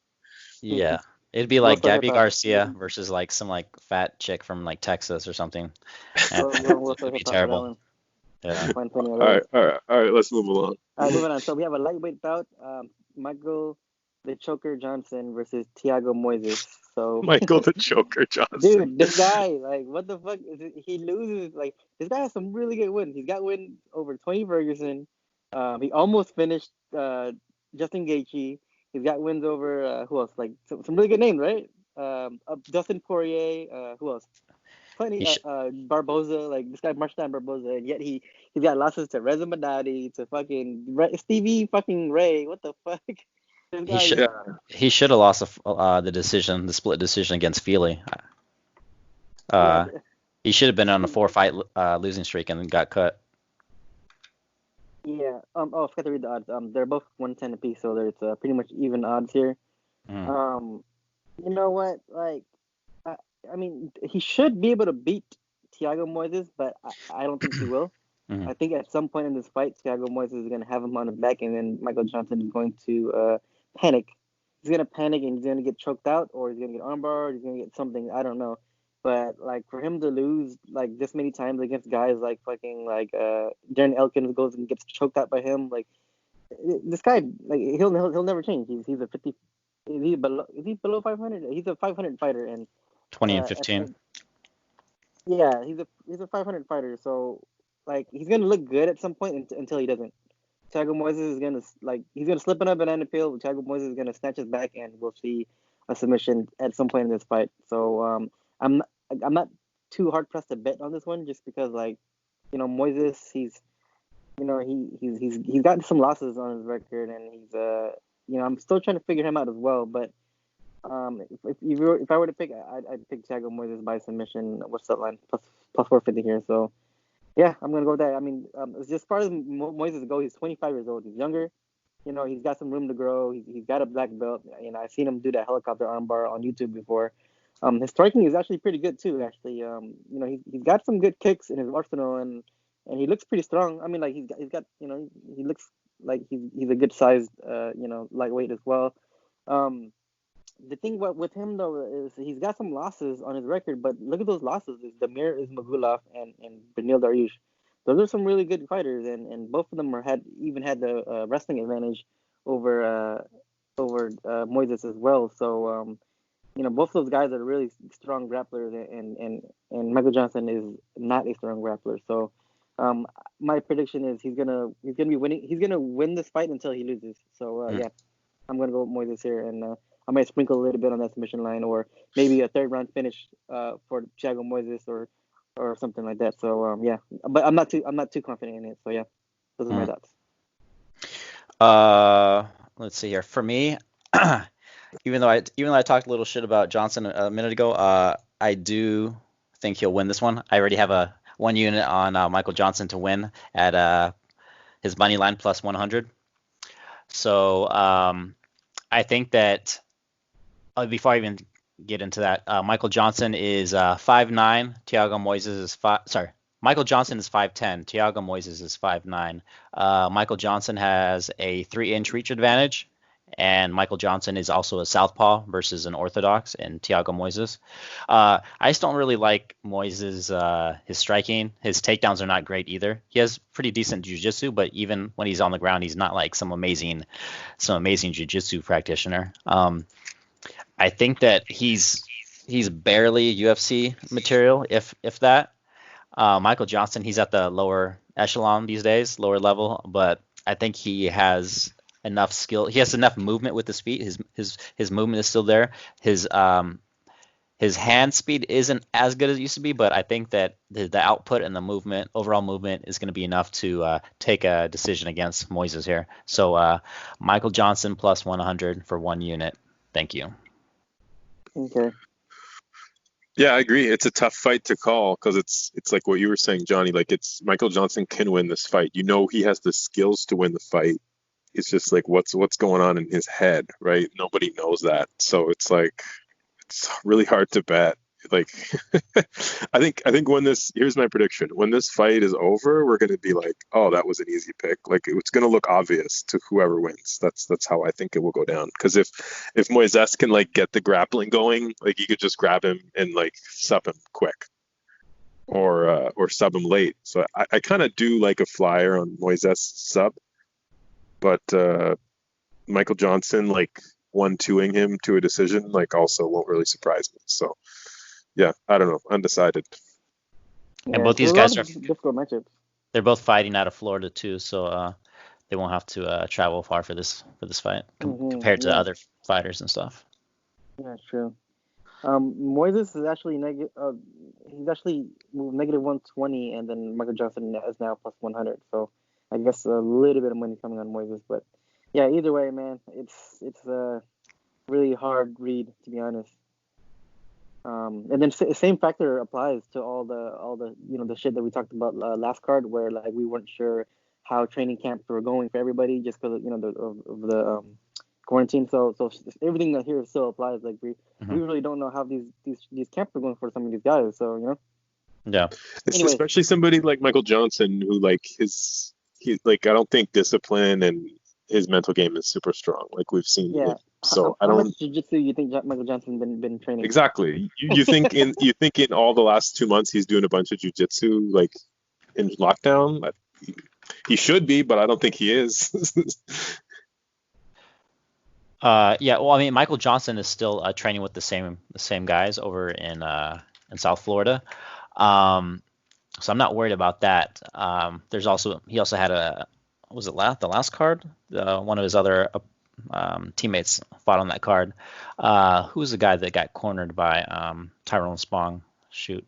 Yeah, it'd be like Gabby Garcia versus like some like fat chick from like Texas or something. It'd be terrible. Yeah. All right. Let's move along. All right, moving on. So we have a lightweight bout. Michael the Choker Johnson versus Thiago Moises. So Michael the Choker Johnson. Dude, this guy, like, what the fuck? He loses. Like, this guy has some really good wins. He's got wins over Tony Ferguson. He almost finished Justin Gaethje. He's got wins over who else? Like some really good names, right? Dustin Poirier. Who else? Plenty. Barboza. Like, this guy Marshall Barboza, and yet he's got losses to Reza Madadi, to fucking Stevie fucking Ray. What the fuck? He should have lost the split decision against Feely. He should have been on a 4-fight losing streak and got cut. Yeah. I forgot to read the odds. They're both 110 apiece, so there's pretty much even odds here. You know what? Like, I mean, he should be able to beat Thiago Moises, but I don't think he will. I think at some point in this fight, Thiago Moises is going to have him on his back, and then Michael Johnson is going to panic. He's going to panic, and he's going to get choked out, or he's going to get armbarred, he's going to get something. I don't know. But, like, for him to lose, like, this many times against guys like fucking, like, Darren Elkins goes and gets choked out by him, like, this guy, like, he'll never change. He's a 50. Is he below 500? He's a 500 fighter, and 20 and 15. Yeah, he's a 500 fighter, so, like, he's gonna look good at some point until he doesn't. Thiago Moises is gonna, like, he's gonna slip in a banana peel. Thiago Moises is gonna snatch his back, and we'll see a submission at some point in this fight. So I'm not too hard pressed to bet on this one, just because, like, Moises, he's got some losses on his record, and he's I'm still trying to figure him out as well. But if I were to pick, I'd pick Thiago Moises by submission. What's that line? Plus 450 here. So Yeah, I'm gonna go with that. I mean, as far as Moises goes, he's 25 years old. He's younger. He's got some room to grow. He's got a black belt. I've seen him do that helicopter armbar on YouTube before. His striking is actually pretty good too. Actually, he's got some good kicks in his arsenal, and he looks pretty strong. I mean, like he's got he looks like he's a good sized lightweight as well. Um, the thing with him though is he's got some losses on his record, but look at those losses: is Damir Ismagulov and Benil Dariush. Those are some really good fighters, and both of them had the wrestling advantage over Moises as well. So both of those guys are really strong grapplers, and Michael Johnson is not a strong grappler. So my prediction is he's gonna be winning. He's gonna win this fight until he loses. So yeah, I'm gonna go with Moises here, and I might sprinkle a little bit on that submission line, or maybe a third round finish for Thiago Moises or something like that. So yeah, but I'm not too confident in it. So yeah, those are my thoughts. Let's see here. For me, even though I talked a little shit about Johnson a minute ago, I do think he'll win this one. I already have a 1 unit on Michael Johnson to win at his money line plus 100. So I think that before I even get into that, Michael Johnson is 5'9". Thiago Moises is Michael Johnson is 5'10". Thiago Moises is 5'9". Michael Johnson has a 3-inch reach advantage, and Michael Johnson is also a southpaw versus an orthodox in Thiago Moises. I just don't really like Moises' his striking. His takedowns are not great either. He has pretty decent jiu-jitsu, but even when he's on the ground, he's not like some amazing jiu-jitsu practitioner. I think that he's barely UFC material, if that. Michael Johnson, he's at the lower echelon these days, lower level, but I think he has enough skill. He has enough movement with his feet. His movement is still there. His hand speed isn't as good as it used to be, but I think that the output and the overall movement is going to be enough to take a decision against Moises here. So Michael Johnson plus 100 for 1 unit. Thank you. Okay. Yeah, I agree. It's a tough fight to call because it's like what you were saying, Johnny. Like it's Michael Johnson can win this fight. He has the skills to win the fight. It's just like what's going on in his head, right? Nobody knows that, so it's like it's really hard to bet. Like I think here's my prediction. When this fight is over, we're gonna be like, oh, that was an easy pick. Like it's gonna look obvious to whoever wins. That's how I think it will go down. Because if Moises can like get the grappling going, like you could just grab him and like sub him quick, or sub him late. So I kind of do like a flyer on Moises sub, but Michael Johnson like 1-2ing him to a decision like also won't really surprise me. So. Yeah, I don't know. Undecided. And both these guys are difficult matchups. They're both fighting out of Florida too, so they won't have to travel far for this fight compared to other fighters and stuff. Yeah, true. Moises is actually he's actually negative 120, and then Michael Johnson is now plus 100. So I guess a little bit of money coming on Moises, but yeah, either way, man, it's a really hard read, to be honest. And then same factor applies to all the the shit that we talked about last card, where like we weren't sure how training camps were going for everybody just because of the quarantine. So everything that here still applies. Like we really don't know how these camps are going for some of these guys. So Yeah. Especially somebody like Michael Johnson, who like I don't think discipline and his mental game is super strong, like we've seen. Yeah. So how much jiu-jitsu you think Michael Johnson been training? Exactly. You think in all the last 2 months he's doing a bunch of jiu-jitsu like in lockdown? He should be, but I don't think he is. Yeah. Well, I mean, Michael Johnson is still training with the same guys over in South Florida. So I'm not worried about that. He also had was it the last card? One of his other teammates fought on that card. Who was the guy that got cornered by Tyrone Spong? Shoot.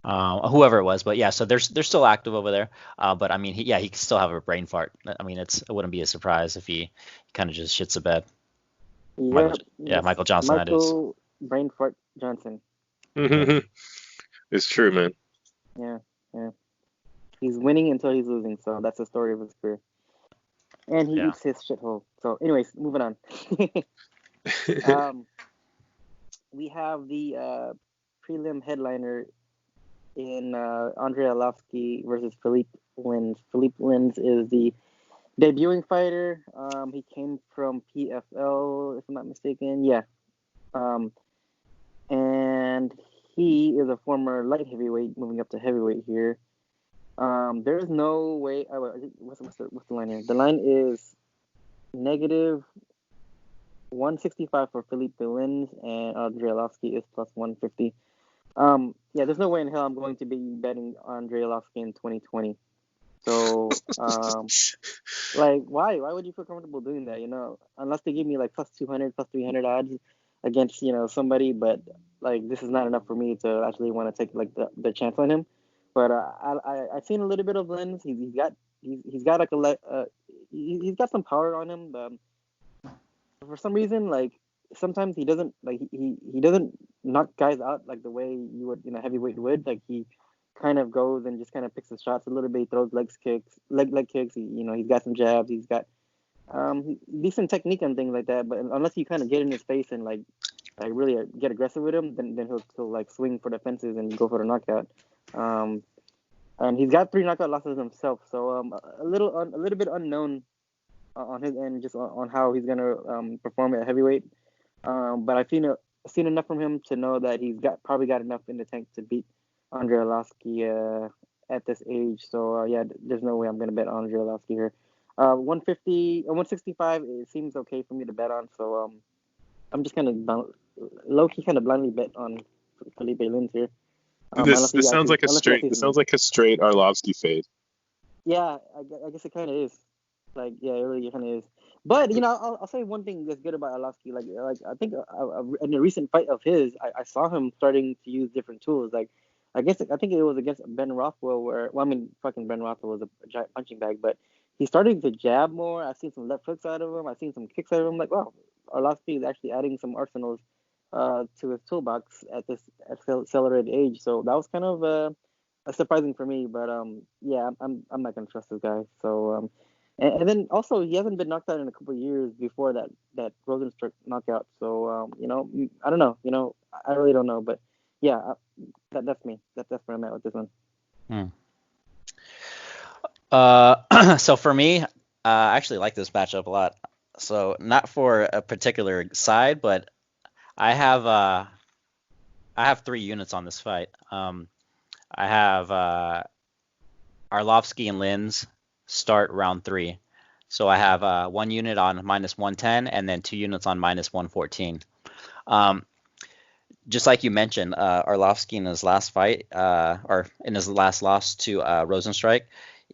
Whoever it was, but yeah, so they're still active over there. But I mean, he could still have a brain fart. I mean, it wouldn't be a surprise if he kind of just shits the bed. Michael Johnson, that is. Brain fart Johnson. It's true, man. Yeah. He's winning until he's losing. So that's the story of his career. And he eats his shithole. So, anyways, moving on. We have the prelim headliner in Andrei Arlovski versus Philippe Lins. Philippe Lins is the debuting fighter. He came from PFL, if I'm not mistaken. Yeah. And he is a former light heavyweight moving up to heavyweight here. There's no way. What's the line here? The line is negative 165 for Philippe Lins, and Andrei Arlovski is plus 150. Yeah, there's no way in hell I'm going to be betting Andrei Arlovski in 2020. So, like, why? Why would you feel comfortable doing that? Unless they give me like plus 200, plus 300 odds against somebody, but like this is not enough for me to actually want to take like the chance on him. But I've seen a little bit of Lins. He's got like he's got some power on him. For some reason, like sometimes he doesn't he doesn't knock guys out like the way you would heavyweight would. Like he kind of goes and just kind of picks his shots a little bit. He throws leg kicks. He's got some jabs. He's got decent technique and things like that. But unless you kind of get in his face and like really get aggressive with him, then he'll like swing for the fences and go for the knockout. And he's got 3 knockout losses himself. So a little bit unknown on his end, just on how he's gonna perform at heavyweight. But I've seen enough from him to know that he's probably got enough in the tank to beat Andrei Arlovski at this age. So yeah, there's no way I'm gonna bet Andrei Arlovski here. 150, 165, it seems okay for me to bet on. So I'm just kind of low-key kind of blindly bet on Felipe Lins here. This sounds like a straight Arlovski fade. Yeah, I guess it kind of is. Like, yeah, it really kind of is. But I'll say one thing that's good about Arlovski. Like I think in a recent fight of his, I saw him starting to use different tools. Like I think it was against Ben Rothwell, fucking Ben Rothwell was a giant punching bag, but he's starting to jab more. I've seen some left hooks out of him. I've seen some kicks out of him. Like, wow, Arlovski is actually adding some arsenals to his toolbox at this accelerated age. So that was kind of surprising for me. But yeah, I'm not gonna trust this guy. So and then also he hasn't been knocked out in a couple of years before that Rosenstruck knockout. So I don't know. I really don't know. But yeah, that's me. That's where I'm at with this one. So for me, I actually like this matchup a lot. So not for a particular side, but I have 3 units on this fight. I have Arlovski and Lins start round 3. So I have 1 unit on minus 110 and then 2 units on minus 114. Just like you mentioned, Arlovski in his last fight, or in his last loss to Rosenstruck,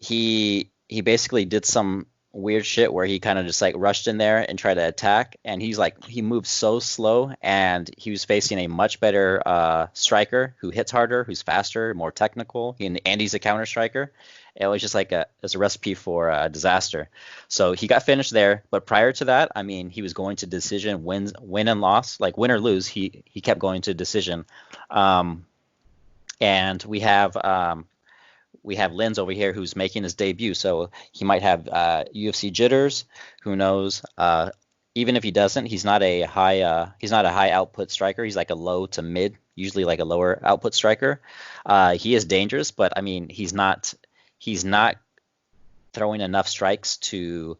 he basically did some weird shit where he kind of just like rushed in there and tried to attack, and he moved so slow, and he was facing a much better striker who hits harder, who's faster, more technical, and he's a counter striker. It was just like it's a recipe for disaster. So he got finished there, but prior to that, I mean, he was going to decision, win and loss, like win or lose, he kept going to decision. And we have Lins over here who's making his debut, so he might have UFC jitters. Who knows? Even if he doesn't, he's not a high output striker. He's like a low to mid, usually like a lower output striker. He is dangerous, but I mean, he's not throwing enough strikes to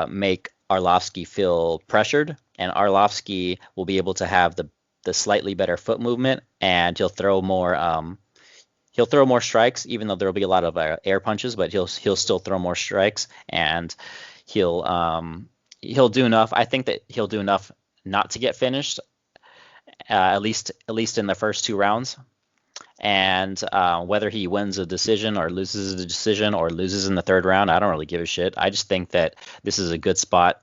make Arlovski feel pressured, and Arlovski will be able to have the slightly better foot movement, and he'll throw more strikes, even though there will be a lot of air punches, but he'll still throw more strikes, and he'll do enough. I think that he'll do enough not to get finished, at least in the first 2 rounds. And whether he wins a decision or loses a decision or loses in the 3rd round, I don't really give a shit. I just think that this is a good spot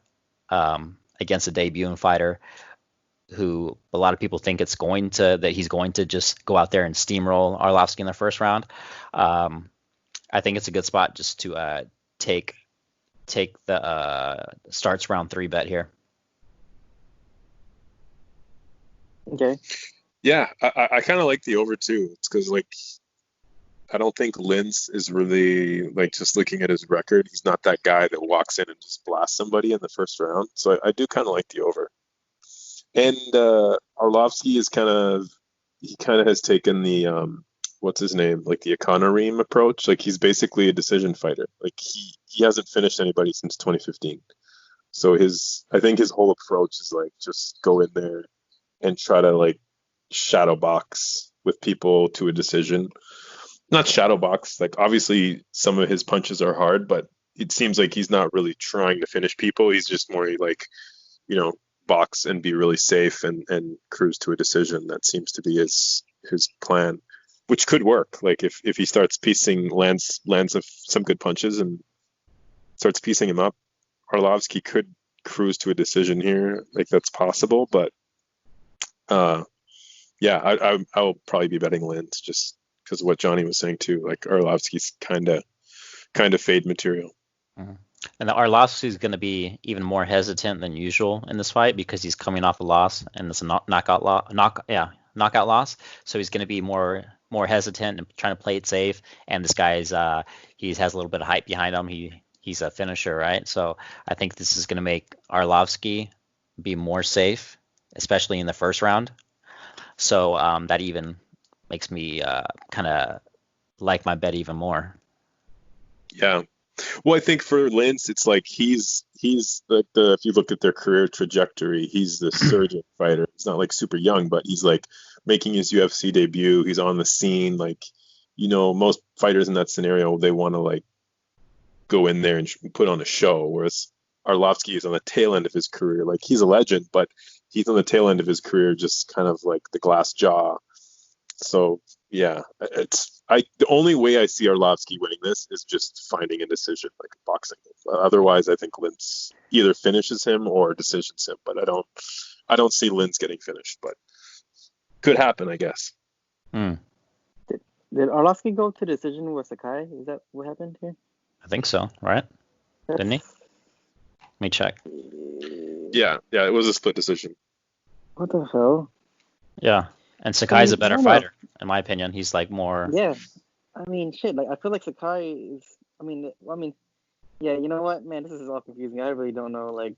against a debuting fighter who a lot of people think that he's going to just go out there and steamroll Arlovski in the 1st round. I think it's a good spot just to take the starts round 3 bet here. Okay. Yeah, I kind of like the over too. It's because like I don't think Linz is really, like, just looking at his record, he's not that guy that walks in and just blasts somebody in the first round. So I do kind of like the over. And Arlovsky is he kind of has taken the what's his name, like the Econoreem approach. Like he's basically a decision fighter. Like he hasn't finished anybody since 2015. So I think his whole approach is like just go in there and try to like shadow box with people to a decision. Not shadow box. Like obviously some of his punches are hard, but it seems like he's not really trying to finish people. He's just more like, you know, box and be really safe and cruise to a decision. That seems to be his plan, which could work. Like if he starts lands of some good punches and starts piecing him up, Arlovsky could cruise to a decision here. Like that's possible, but yeah, I'll probably be betting Linz just because of what Johnny was saying too. Like Arlovsky's kind of fade material. Mhm. And Arlovsky is going to be even more hesitant than usual in this fight because he's coming off a loss and it's a knockout loss. So he's going to be more hesitant and trying to play it safe. And this guy's he has a little bit of hype behind him. He's a finisher, right? So I think this is going to make Arlovsky be more safe, especially in the first round. So that even makes me kind of like my bet even more. Yeah. Well, I think for Linz, it's like he's like if you look at their career trajectory, he's the surgeon fighter. He's not like super young, but he's like making his UFC debut. He's on the scene. Like, you know, most fighters in that scenario, they want to like go in there and put on a show. Whereas Arlovsky is on the tail end of his career. Like he's a legend, but he's on the tail end of his career, just kind of like the glass jaw. So yeah, the only way I see Arlovsky winning this is just finding a decision, like boxing. Otherwise, I think Linz either finishes him or decisions him. But I don't see Linz getting finished. But could happen, I guess. Mm, Did Arlovsky go to decision with Sakai? Is that what happened here? I think so, right? Didn't he? Let me check. Yeah, it was a split decision. What the hell? Yeah, and Sakai's a better I know. fighter, in my opinion. He's like more. Yeah, I mean, shit. Like, I feel like Sakai is. Yeah. You know what, man? This is all confusing. I really don't know, like,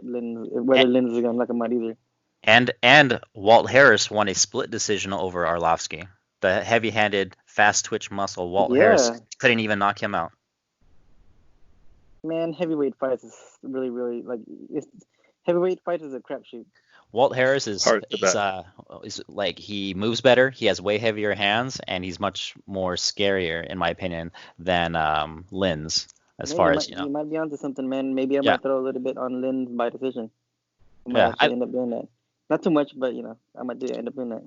whether Linz is gonna knock him out either. And Walt Harris won a split decision over Arlovsky. The heavy-handed, fast twitch muscle Walt Harris couldn't even knock him out. Man, heavyweight fights is really, really like. Heavyweight fights is a crapshoot. Walt Harris is like he moves better. He has way heavier hands, and he's much more scarier, in my opinion, than Linz. You might be onto something, man. Maybe I might throw a little bit on Linz by decision. I might end up doing that. Not too much, but I might end up doing that.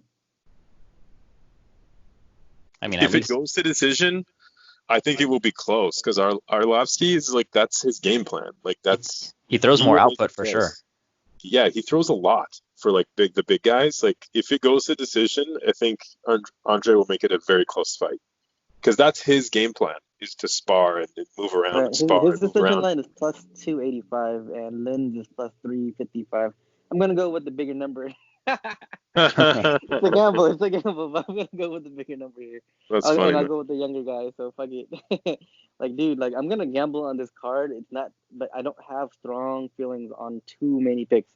I mean, if it goes to decision, I think it will be close because Arlovsky is like that's his game plan. Like he throws more output for sure. Yeah, he throws a lot for like the big guys. Like if it goes to decision, I think Andre will make it a very close fight because that's his game plan is to spar and move around and spar. His decision line is plus 285 and Linz is plus 355. I'm gonna go with the bigger number. It's a gamble, but I'm gonna go with the bigger number here. That's funny. And I'll go with the younger guy, so fuck it. Like, dude, like I'm gonna gamble on this card. It's not, but I don't have strong feelings on too many picks,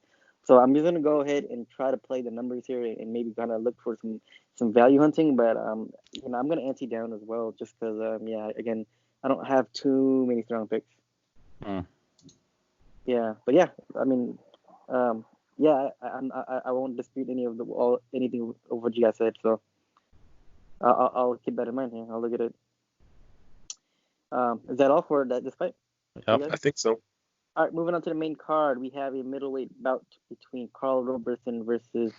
so I'm just gonna go ahead and try to play the numbers here and maybe kind of look for some value hunting. But I'm gonna ante down as well, just because again, I don't have too many strong picks. Yeah, but yeah, I mean, I won't dispute anything of what you guys said. So I'll keep that in mind here. I'll look at it. Is that all for this fight? Yep. I think so. All right, moving on to the main card, we have a middleweight bout between Carl Roberson versus,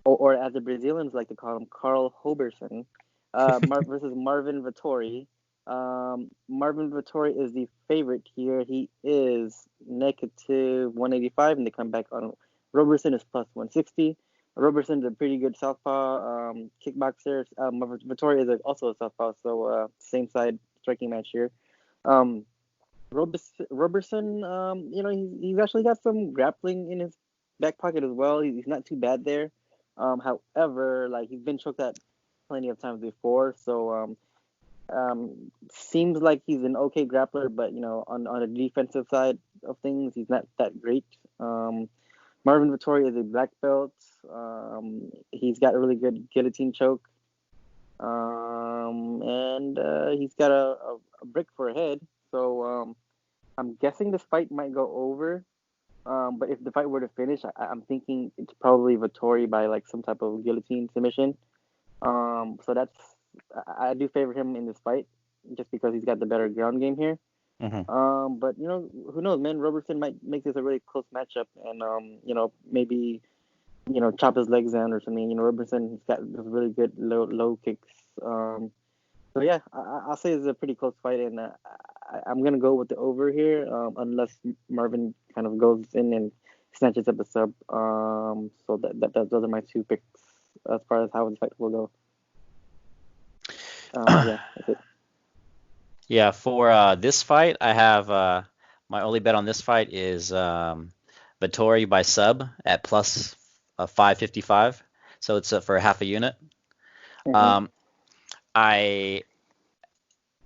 or as the Brazilians like to call him, Carl Hoberson, versus Marvin Vettori. Marvin Vettori is the favorite here. He is negative 185, and they come back on. Roberson is plus 160. Roberson is a pretty good southpaw kickboxer. Vettori is also a southpaw, so same side striking match here. Roberson, he's actually got some grappling in his back pocket as well. He's not too bad there. However, like he's been choked at plenty of times before, so Seems like he's an okay grappler, but on the defensive side of things, he's not that great. Marvin Vettori is a black belt. He's got a really good guillotine choke, and he's got a brick for a head. So I'm guessing this fight might go over. But if the fight were to finish, I'm thinking it's probably Vettori by like some type of guillotine submission. So I do favor him in this fight just because he's got the better ground game here. But who knows, man? Robertson might make this a really close matchup, and maybe chop his legs down or something. Robertson, he's got those really good low kicks. So yeah, I'll say it's a pretty close fight, and I'm gonna go with the over here, unless Marvin kind of goes in and snatches up a sub. So those are my two picks as far as how the fight will go. Yeah, that's it. Yeah, for this fight, I have my only bet on this fight is Vettori by sub at plus 555. So it's for half a unit. I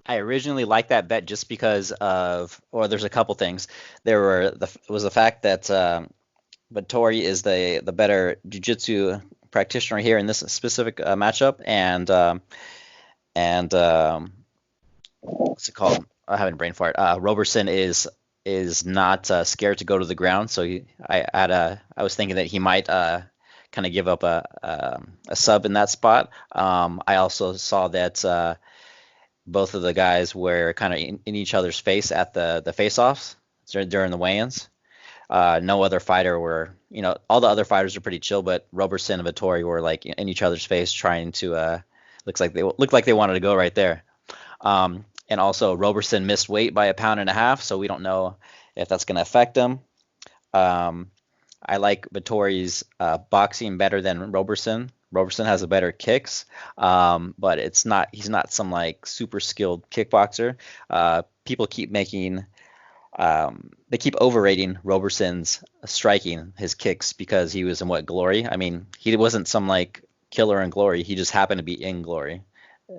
originally liked that bet just because there's a couple things. Was the fact that Vettori is the better jiu-jitsu practitioner here in this specific matchup, and what's it called? I have a brain fart. Robertson is not scared to go to the ground, so I was thinking that he might kind of give up a sub in that spot. I also saw that both of the guys were kind of in each other's face at the face-offs during the weigh-ins. No other fighter were, all the other fighters are pretty chill, but Robertson and Vettori were like in each other's face trying to, looked like they wanted to go right there. And also Robertson missed weight by 1.5 pounds, so we don't know if that's going to affect him. I like Vettori's boxing better than Robertson. Robertson has a better kicks, but he's not some like super skilled kickboxer. People keep they keep overrating Robertson's striking, his kicks, because he was in Glory? I mean, he wasn't some like killer in Glory. He just happened to be in Glory.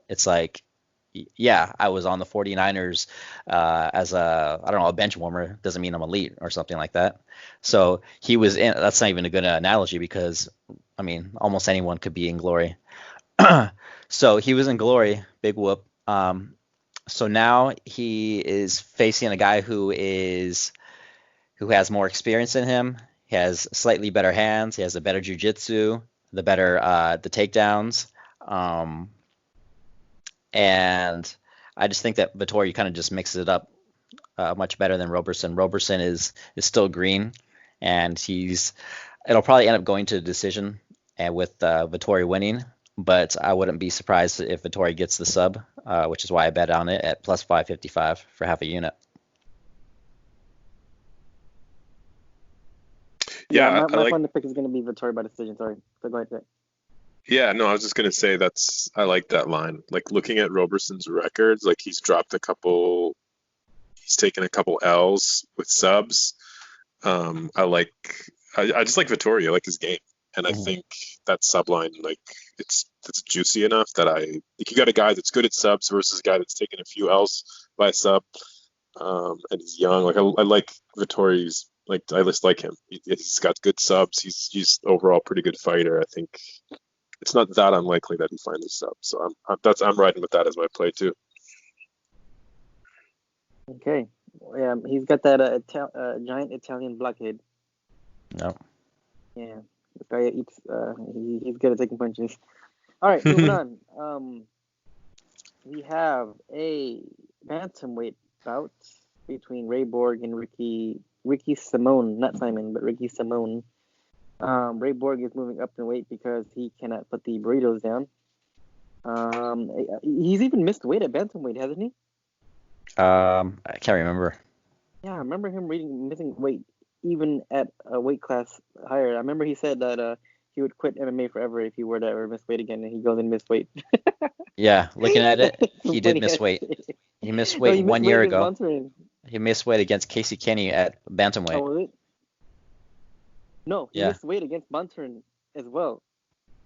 It's like, yeah, I was on the 49ers as a bench warmer. Doesn't mean I'm elite or something like that. So he was in. That's not even a good analogy because, I mean, almost anyone could be in Glory. So he was in Glory, big whoop. So now he is facing a guy who has more experience in him. He has slightly better hands. He has a better jiu-jitsu, the takedowns. And I just think that Vettori kind of just mixes it up much better than Robertson. Robertson is still green, and it'll probably end up going to a decision with Vettori winning. But I wouldn't be surprised if Vettori gets the sub, which is why I bet on it at plus 555 for half a unit. Yeah, my final pick is going to be Vettori by decision. Sorry, so go ahead. Yeah, no, I was just gonna say I like that line. Like looking at Roberson's records, like he's taken a couple L's with subs. I just like Vettori. I like his game, and I think that sub line, like it's juicy enough that I think you got a guy that's good at subs versus a guy that's taken a few L's by sub, and he's young. Like I like Vettori's. Like I just like him. He's got good subs. He's overall pretty good fighter. I think it's not that unlikely that he finds a sub. So I'm riding with that as my play too. Okay. Yeah, he's got that giant Italian blockhead. No. Yeah, this guy eats. He's good at taking punches. All right, moving on. We have a bantamweight bout between Ray Borg and Ricky Simone, not Simon, but Ricky Simone. Ray Borg is moving up in weight because he cannot put the burritos down. He's even missed weight at bantamweight, hasn't he? I can't remember. Yeah, I remember him missing weight even at a weight class higher. I remember he said that he would quit MMA forever if he were to ever miss weight again, and he goes and miss weight. Yeah, looking at it, he did miss weight. He missed weight 1 year ago. He missed weight against Casey Kenny at bantamweight. Oh, was it? No, he missed weight against Bunter as well.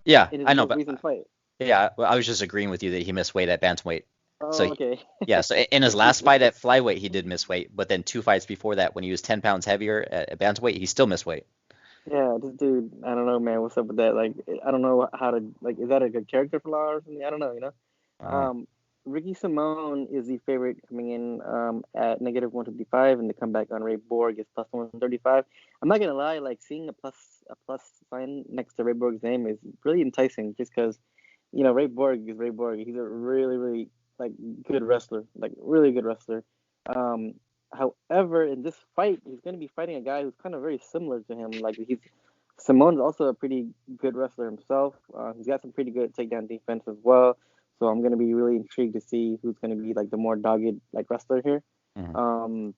Yeah, in his I know, recent fight. Yeah, well, I was just agreeing with you that he missed weight at bantamweight So Oh, okay. yeah, so in his last fight at flyweight, he did miss weight, but then 2 fights before that, when he was 10 pounds heavier at bantamweight, he still missed weight. Yeah, this dude, I don't know, man. What's up with that? Like, I don't know how to like. Is that a good character flaw or something? I don't know. I don't know. Um, Ricky Simone is the favorite coming in at negative 155, and the comeback on Ray Borg is plus 135. I'm not gonna lie, like seeing a plus sign next to Ray Borg's name is really enticing, just because Ray Borg is Ray Borg. He's a really really like good wrestler, like really good wrestler. Um, However, in this fight, he's going to be fighting a guy who's kind of very similar to him. Like Simone's also a pretty good wrestler himself. He's got some pretty good takedown defense as well. So I'm going to be really intrigued to see who's going to be like the more dogged like wrestler here. Mhm.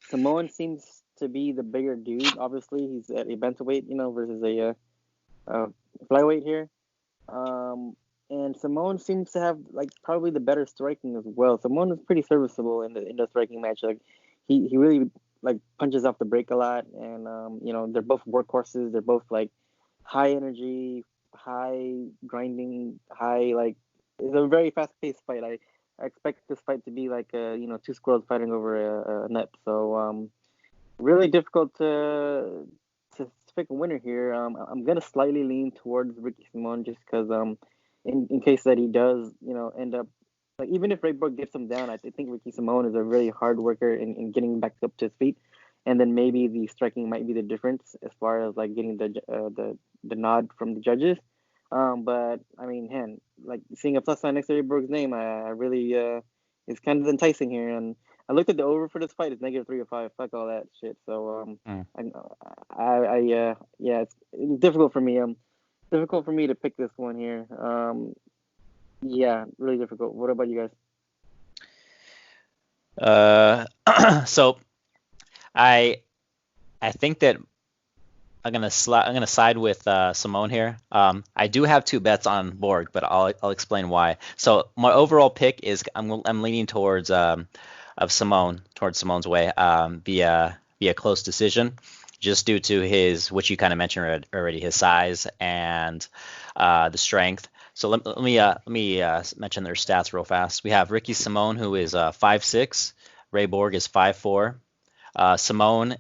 Simone seems to be the bigger dude. Obviously, he's at a bantamweight, versus a flyweight here. And Simone seems to have like probably the better striking as well. Simone is pretty serviceable in the striking match. Like he really like punches off the break a lot, and they're both workhorses. They're both like high energy, high grinding, high like it's a very fast paced fight. I expect this fight to be like two squirrels fighting over a net. So really difficult to pick a winner here. I'm gonna slightly lean towards Ricky Simon just because in case that he does end up like even if Ray Borg gets him down, I think Ricky Simon is a really hard worker in getting back up to his feet, and then maybe the striking might be the difference as far as like getting the nod from the judges. But I mean, man, like seeing a plus sign next to Ray Borg's name, I really it's kind of enticing here. And I looked at the over for this fight; it's negative 305. Fuck all that shit. So Mm. yeah, it's difficult for me. Difficult for me to pick this one here. Yeah, really difficult. What about you So I think that I'm gonna side with Simone here. I do have two bets on Borg, but I'll explain why. So my overall pick is I'm leaning towards towards Simone's way via close decision, just due to his, which you kind of mentioned already, his size and the strength. So let me mention their stats real fast. We have Ricky Simone, who is 5'6". Ray Borg is 5'4". Simone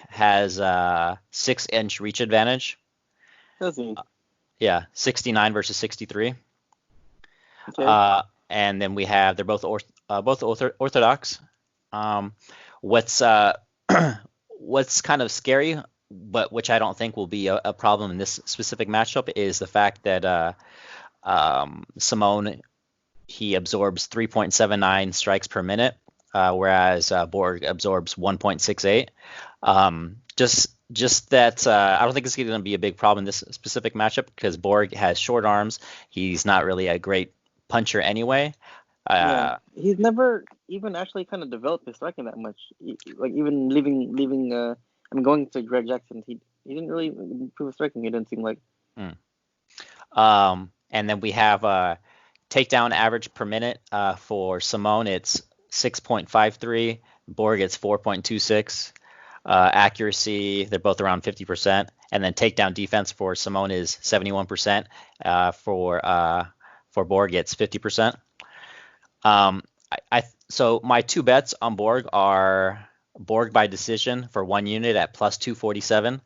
has 6-inch reach advantage. guys? Yeah, 69 versus 63. Okay. And then we have they're both orthodox. What's what's kind of scary, but which I don't think will be a problem in this specific matchup, is the fact that Simone, he absorbs 3.79 strikes per minute, whereas Borg absorbs 1.68. Just that I don't think it's going to be a big problem in this specific matchup because Borg has short arms. He's not really a great puncher anyway. Yeah, he's never even actually kind of developed his striking that much. Like even leaving. Going to Greg Jackson, he didn't really improve his striking. It didn't seem like. And then we have takedown average per minute for Simone. It's 6.53. Borg, it's 4.26. Accuracy, they're both around 50%. And then takedown defense for Simone is 71%. For Borg, it's 50%. So my two bets on Borg are Borg by decision for 1 unit at plus 247.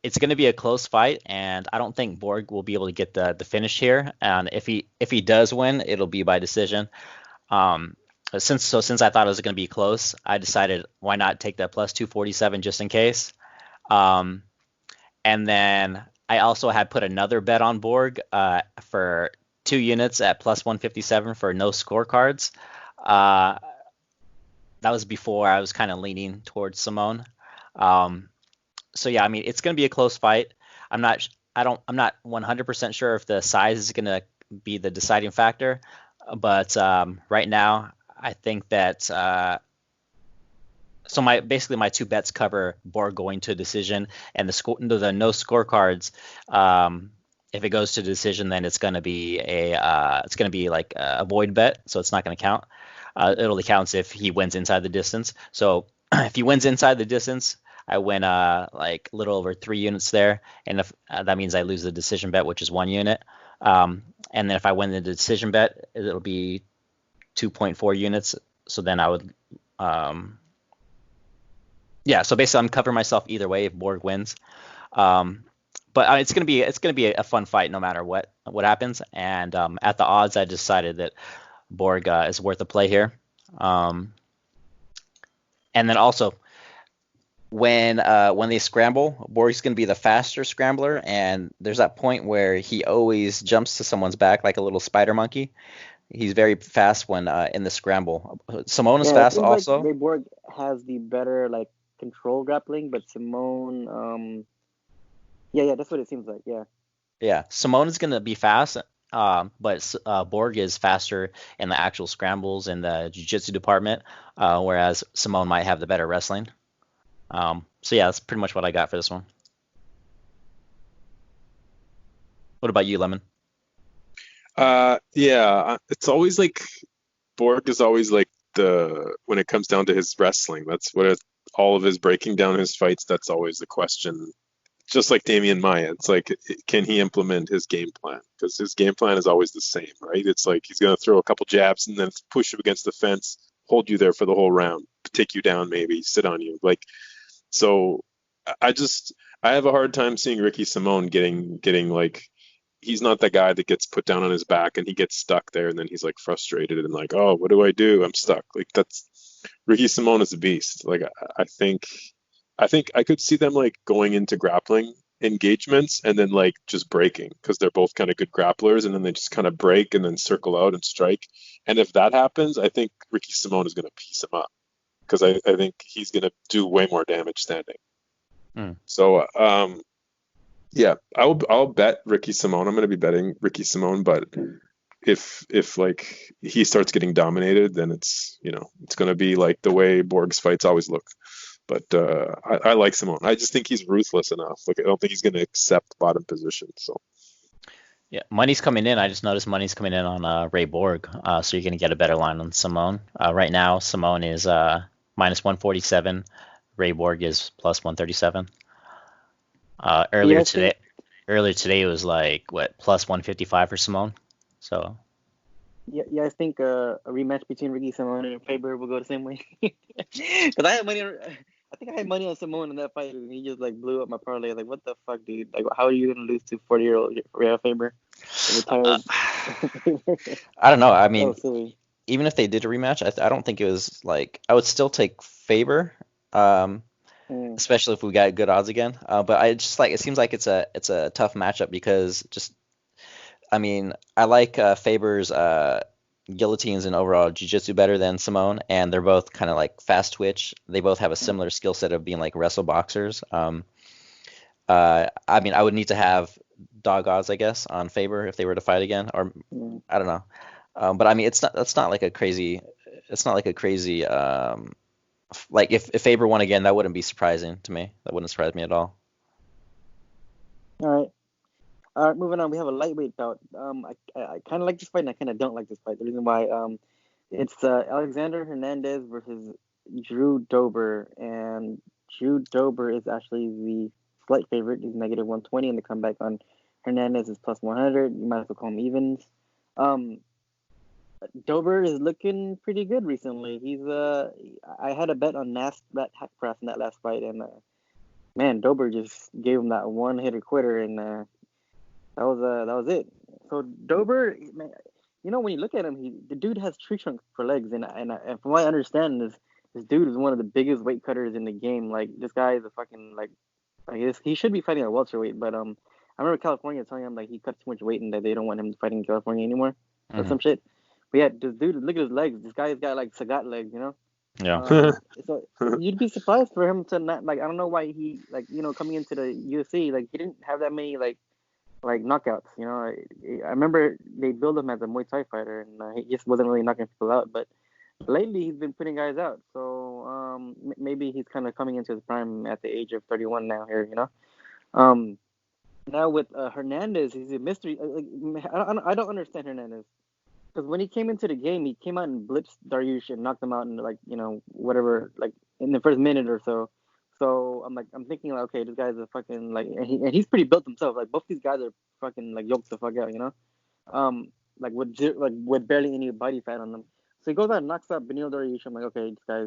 It's going to be a close fight, and I don't think Borg will be able to get the finish here. And if he does win, it'll be by decision. Since I thought it was going to be close, I decided why not take that plus 247 just in case. And then I also had put another bet on Borg for 2 units at plus 157 for no scorecards. That was before I was kind of leaning towards Simone. So yeah, I mean, it's going to be a close fight. I'm not 100% sure if the size is going to be the deciding factor, but right now I think that so my two bets cover Borg going to a decision, and the no scorecards. If it goes to decision, then it's going to be like a void bet, so it's not going to count. It only counts if he wins inside the distance. So if he wins inside the distance, I win like a little over 3 units there, and if that means I lose the decision bet, which is 1 unit. And then if I win the decision bet, it'll be 2.4 units. So then I would, yeah. So basically, I'm covering myself either way if Borg wins. But it's gonna be a fun fight no matter what happens. And at the odds, I decided that Borg is worth a play here. And then also when they scramble, Borg's gonna be the faster scrambler, and there's that point where he always jumps to someone's back like a little spider monkey. He's very fast when in the scramble. Simone is Yeah, it fast seems like also. Rayborg has the better like control grappling, but Simone, yeah, that's what it seems like. Yeah. Yeah, Simone is gonna be fast, but Borg is faster in the actual scrambles in the jiu-jitsu department, whereas Simone might have the better wrestling. So yeah, that's pretty much what I got for this one. What about you, Lemon? Yeah, it's always like Borg is always like the when it comes down to his wrestling. That's what all of his breaking down his fights. That's always the question. Just like Damian Maya, it's like, can he implement his game plan? Because his game plan is always the same, right? It's like he's going to throw a couple jabs and then push you against the fence, hold you there for the whole round, take you down, maybe sit on you. Like, so I just I have a hard time seeing Ricky Simone getting like he's not that guy that gets put down on his back and he gets stuck there and then he's like frustrated and like, oh, what do I do? I'm stuck. Like that's Ricky Simone is a beast. Like I think I could see them like going into grappling engagements and then like just breaking because they're both kind of good grapplers and then they just kind of break and then circle out and strike. And if that happens, I think Ricky Simone is going to piece him up because I think he's going to do way more damage standing. Mm. So yeah, I'll bet Ricky Simone. I'm going to be betting Ricky Simone, but if like he starts getting dominated, then it's going to be like the way Borg's fights always look. But I like Simone. I just think he's ruthless enough. Like I don't think he's going to accept bottom position. So Yeah, money's coming in. I just noticed money's coming in on Ray Borg, so you're gonna get a better line on Simone. Right now, Simone is minus 147. Ray Borg is plus 137. Yeah, I think. Earlier today it was like what plus 155 for Simone. So Yeah, I think a rematch between Ricky Simone and Faber will go the same way. Because I had money I think I had money on Simone in that fight, and he just like blew up my parlay. Like, what the fuck, dude? Like, how are you gonna lose to 40-year-old Faber, uh, retired? I don't know. I So mean, silly. even if they did a rematch, I don't think it was like I would still take Faber. Um, Mm. Especially if we got good odds again. But I just like it seems like it's a tough matchup because just I mean I like Faber's guillotines and overall jiu-jitsu better than Simone, and they're both kind of like fast twitch. They both have a similar skill set of being like wrestle boxers. I mean I would need to have dog odds I guess on Faber if they were to fight again, or Mm. I don't know. But I mean that's not like a crazy. It's not like a crazy like if Faber won again, that wouldn't be surprising to me. That wouldn't surprise me at all. All right. All right, moving on. We have a lightweight bout. I kind of like this fight, and I kind of don't like this fight. The reason why, it's Alexander Hernandez versus Drew Dober, and Drew Dober is actually the slight favorite. He's negative 120, and the comeback on Hernandez is plus 100. You might as well call him evens. Um, Dober is looking pretty good recently. I had a bet on that hack press in that last fight, and man, Dober just gave him that one hitter quitter, and that was it. So Dober, man, when you look at him, the dude has tree trunks for legs, and from what I understand, this dude is one of the biggest weight cutters in the game. Like this guy is a fucking he should be fighting at welterweight, but I remember California telling him like he cut too much weight and that they don't want him fighting in California anymore or Hmm. some shit. But yeah, this dude, look at his legs. This guy's got like Sagat legs. Yeah. So you'd be surprised for him to not like I don't know why he like coming into the UFC like he didn't have that many like knockouts. I remember they billed him as a Muay Thai fighter, and he just wasn't really knocking people out. But lately, he's been putting guys out. So maybe he's kind of coming into his prime at the age of 31 now. Here. Um, Now with Hernandez, he's a mystery. I don't understand Hernandez because when he came into the game, he came out and blitzed Dariush and knocked him out in like whatever like in the first minute or so. So I'm thinking like okay, this guy's a fucking like and he's pretty built himself. Like both these guys are fucking like yoked the fuck out. Like with barely any body fat on them. So he goes out and knocks out Benil Dariush. I'm like, okay, this guy,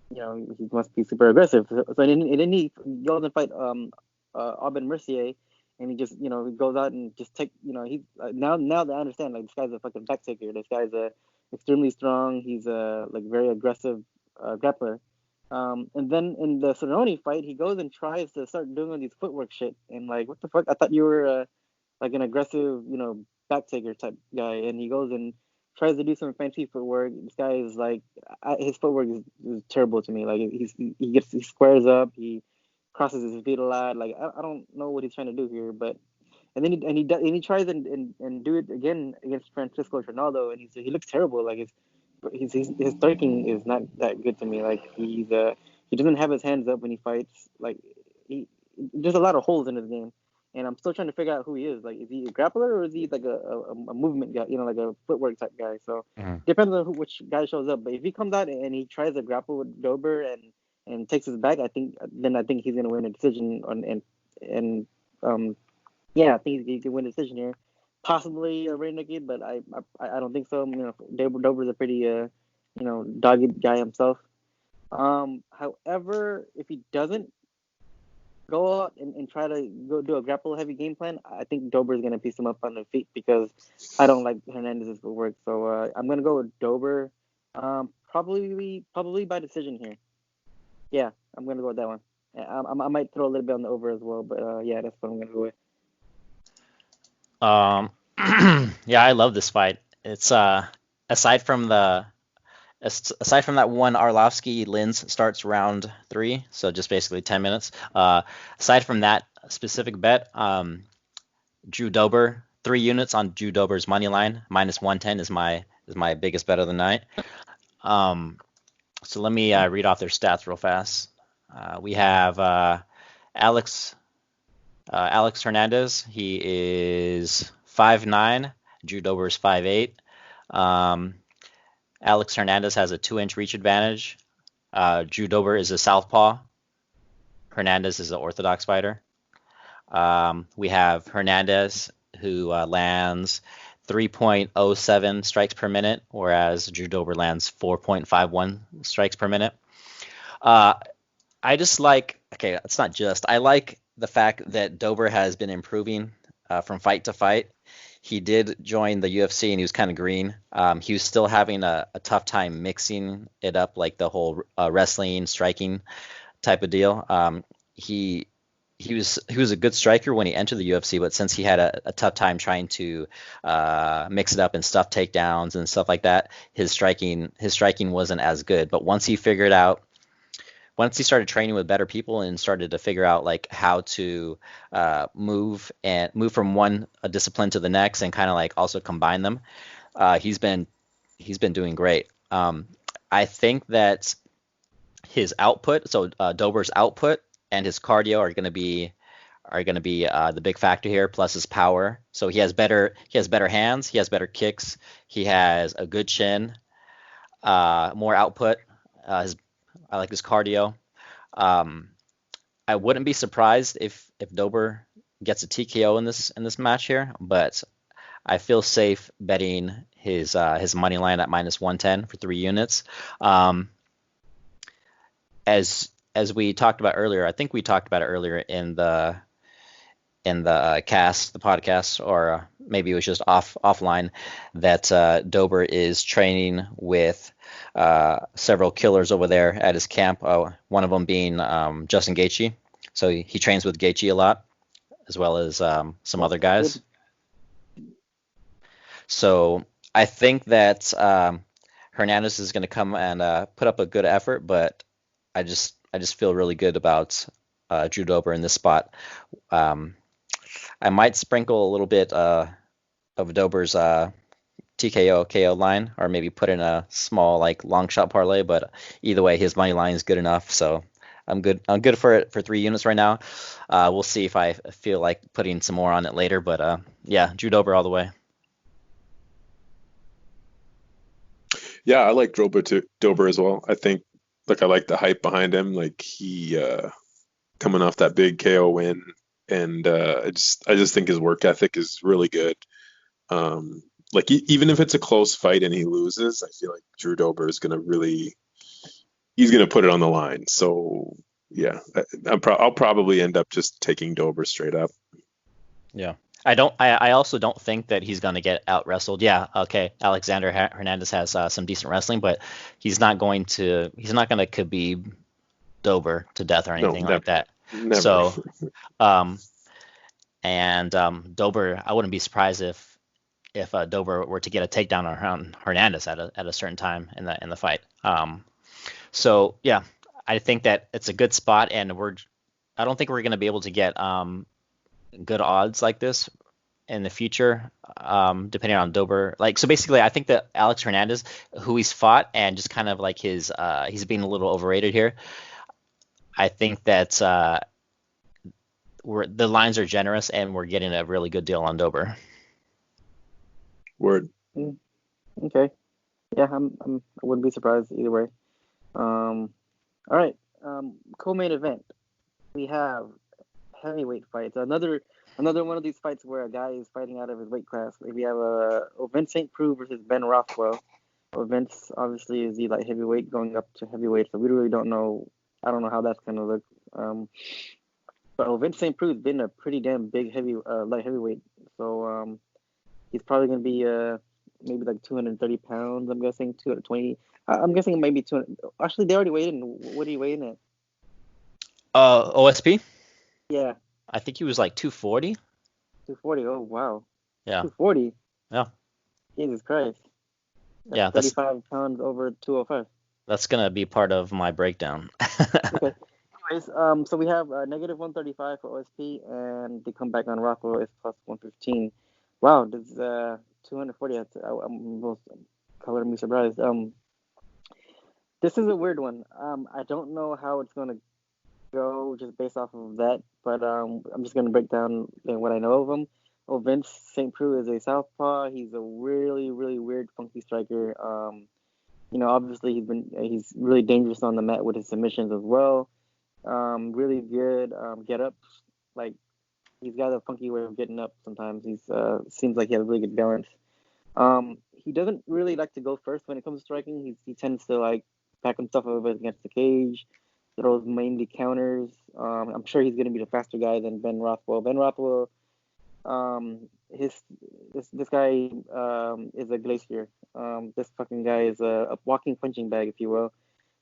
he must be super aggressive. So then he goes and fight Aubin Mercier, and he just, he goes out and just he's now that I understand, like, this guy's a fucking back taker. This guy's extremely strong. He's a like very aggressive grappler. And then in the Cerrone fight, he goes and tries to start doing all these footwork shit, and like, what the fuck? I thought you were like an aggressive, back taker type guy, and he goes and tries to do some fancy footwork. This guy is like, his footwork is terrible to me. Like, he squares up, he crosses his feet a lot. Like, I don't know what he's trying to do here, but and then he tries and do it again against Francisco Trinaldo, and he looks terrible. Like, his striking is not that good to me. Like, he doesn't have his hands up when he fights. Like, there's a lot of holes in his game, and I'm still trying to figure out who he is. Like, is he a grappler or is he like a movement guy? Like a footwork type guy. So depends on which guy shows up. But if he comes out and he tries to grapple with Dober and takes his back, I think he's gonna win a decision and yeah, I think he can win a decision here. Possibly a rear naked, but I don't think so. Dober's a pretty dogged guy himself. However, if he doesn't go out and try to go do a grapple heavy game plan, I think Dober's gonna piece him up on the feet because I don't like Hernandez's footwork. So I'm gonna go with Dober. Probably by decision here. Yeah, I'm gonna go with that one. I might throw a little bit on the over as well, but yeah, that's what I'm gonna go with. Yeah, I love this fight. It's aside from that one Arlovsky Linz starts round 3, so just basically 10 minutes. Aside from that specific bet, Drew Dober, 3 units on Drew Dober's money line, -110 is my biggest bet of the night. So let me read off their stats real fast. We have Alex Hernandez. He is 5'9". Drew Dober is 5'8". Alex Hernandez has a 2-inch reach advantage. Drew Dober is a southpaw. Hernandez is an orthodox fighter. We have Hernandez, who lands 3.07 strikes per minute, whereas Drew Dober lands 4.51 strikes per minute. I just like, it's not just, I like the fact that Dober has been improving from fight to fight. He did join the UFC and he was kind of green. He was still having a tough time mixing it up, like the whole wrestling, striking type of deal. He was a good striker when he entered the UFC, but since he had a tough time trying to mix it up and stuff takedowns and stuff like that, his striking wasn't as good. But once he started training with better people and started to figure out like how to move from one discipline to the next and kind of like also combine them, he's been doing great. I think that his output, so Dober's output and his cardio are going to be the big factor here, plus his power. So he has better hands, he has better kicks, he has a good chin, more output. I like his cardio. I wouldn't be surprised if Dober gets a TKO in this match here, but I feel safe betting his money line at -110 for 3 units. As we talked about earlier, I think we talked about it earlier in the podcast, or maybe it was just offline, that Dober is training with several killers over there at his camp, one of them being Justin Gaethje. So he trains with Gaethje a lot, as well as some other guys. So I think that Hernandez is going to come and put up a good effort, but I just feel really good about Drew Dober in this spot. I might sprinkle a little bit of Dober's TKO KO line, or maybe put in a small like long shot parlay, but either way his money line is good enough, so I'm good for it for 3 units right now. We'll see if I feel like putting some more on it later, but yeah, Drew Dober all the way. Yeah, I like Dober as well. I think I like the hype behind him, like he coming off that big KO win, and I just think his work ethic is really good. like even if it's a close fight and he loses, I feel like Drew Dober is gonna really he's gonna put it on the line. So yeah, I'll probably end up just taking Dober straight up. Yeah. I also don't think that he's going to get out wrestled. Yeah, okay. Alexander Hernandez has some decent wrestling, but he's not going to Khabib Dober to death or No, anything never, like that. never. So, um, Dober, I wouldn't be surprised if Dober were to get a takedown on Hernandez at a certain time in the fight. So yeah, I think that it's a good spot, and I don't think we're going to be able to get good odds like this in the future, depending on Dober. Like, so basically, I think that Alex Hernandez, who he's fought, and just kind of like he's being a little overrated here. I think that the lines are generous, and we're getting a really good deal on Dober. Word. Okay. Yeah, I wouldn't be surprised either way. All right. Co-main event. We have heavyweight fights. Another one of these fights where a guy is fighting out of his weight class. We have Vince St. Preux versus Ben Rothwell. Vince obviously is the light heavyweight going up to heavyweight, so we really don't know. I don't know how that's gonna look. But Vince St. Preux has been a pretty damn big light heavyweight, so he's probably gonna be maybe like 230 pounds. I'm guessing 220. I'm guessing maybe 200. Actually, they already weighed in. What are you weighing at? OSP? Yeah. I think he was like 240. 240. Oh wow. Yeah. 240. Yeah. Jesus Christ. That's Yeah. 35 pounds over 205. That's gonna be part of my breakdown. Okay. Anyways, so we have negative 135 for OSP, and the comeback on Rothwell is plus 115. Wow, this 240. I'm both color me surprised. This is a weird one. I don't know how it's gonna go just based off of that, but I'm just gonna break down what I know of him. Oh, Vince St. Preux is a southpaw. He's a really, really weird, funky striker. Obviously he's really dangerous on the mat with his submissions as well. Really good get ups. Like he's got a funky way of getting up sometimes. He's seems like he has really good balance. He doesn't really like to go first when it comes to striking. He tends to like pack himself up against the cage, throws mainly counters. I'm sure he's going to be the faster guy than Ben Rothwell. Ben Rothwell, this guy is a glacier. This fucking guy is a walking punching bag, if you will.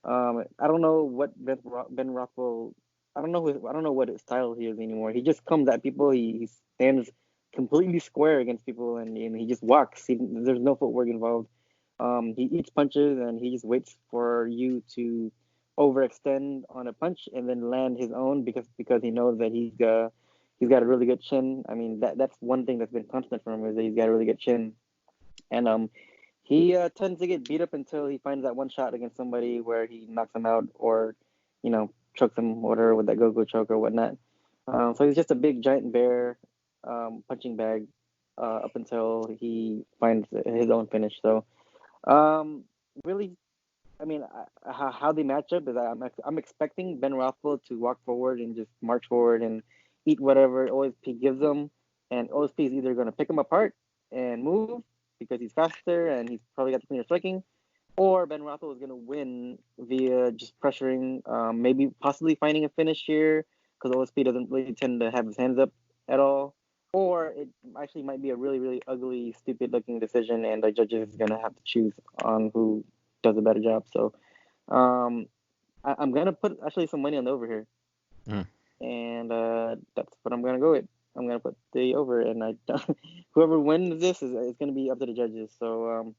I don't know what Ben Rothwell. I don't know what his style he is anymore. He just comes at people. He stands completely square against people, and he just walks. There's no footwork involved. He eats punches, and he just waits for you to overextend on a punch and then land his own because he knows that he's got a really good chin. I mean that's one thing that's been constant for him is that he's got a really good chin, and he tends to get beat up until he finds that one shot against somebody where he knocks him out or chokes him whatever with that go-go choke or whatnot. So he's just a big giant bear punching bag up until he finds his own finish. So really, I mean, how they match up is I'm expecting Ben Rothwell to walk forward and just march forward and eat whatever OSP gives him, and OSP is either going to pick him apart and move because he's faster and he's probably got the cleaner striking, or Ben Rothwell is going to win via just pressuring, maybe possibly finding a finish here because OSP doesn't really tend to have his hands up at all, or it actually might be a really, really ugly, stupid-looking decision, and the judges is going to have to choose on who does a better job. So I'm going to put actually some money on the over here. And that's what I'm going to go with. I'm going to put the over, and whoever wins this is going to be up to the judges. So,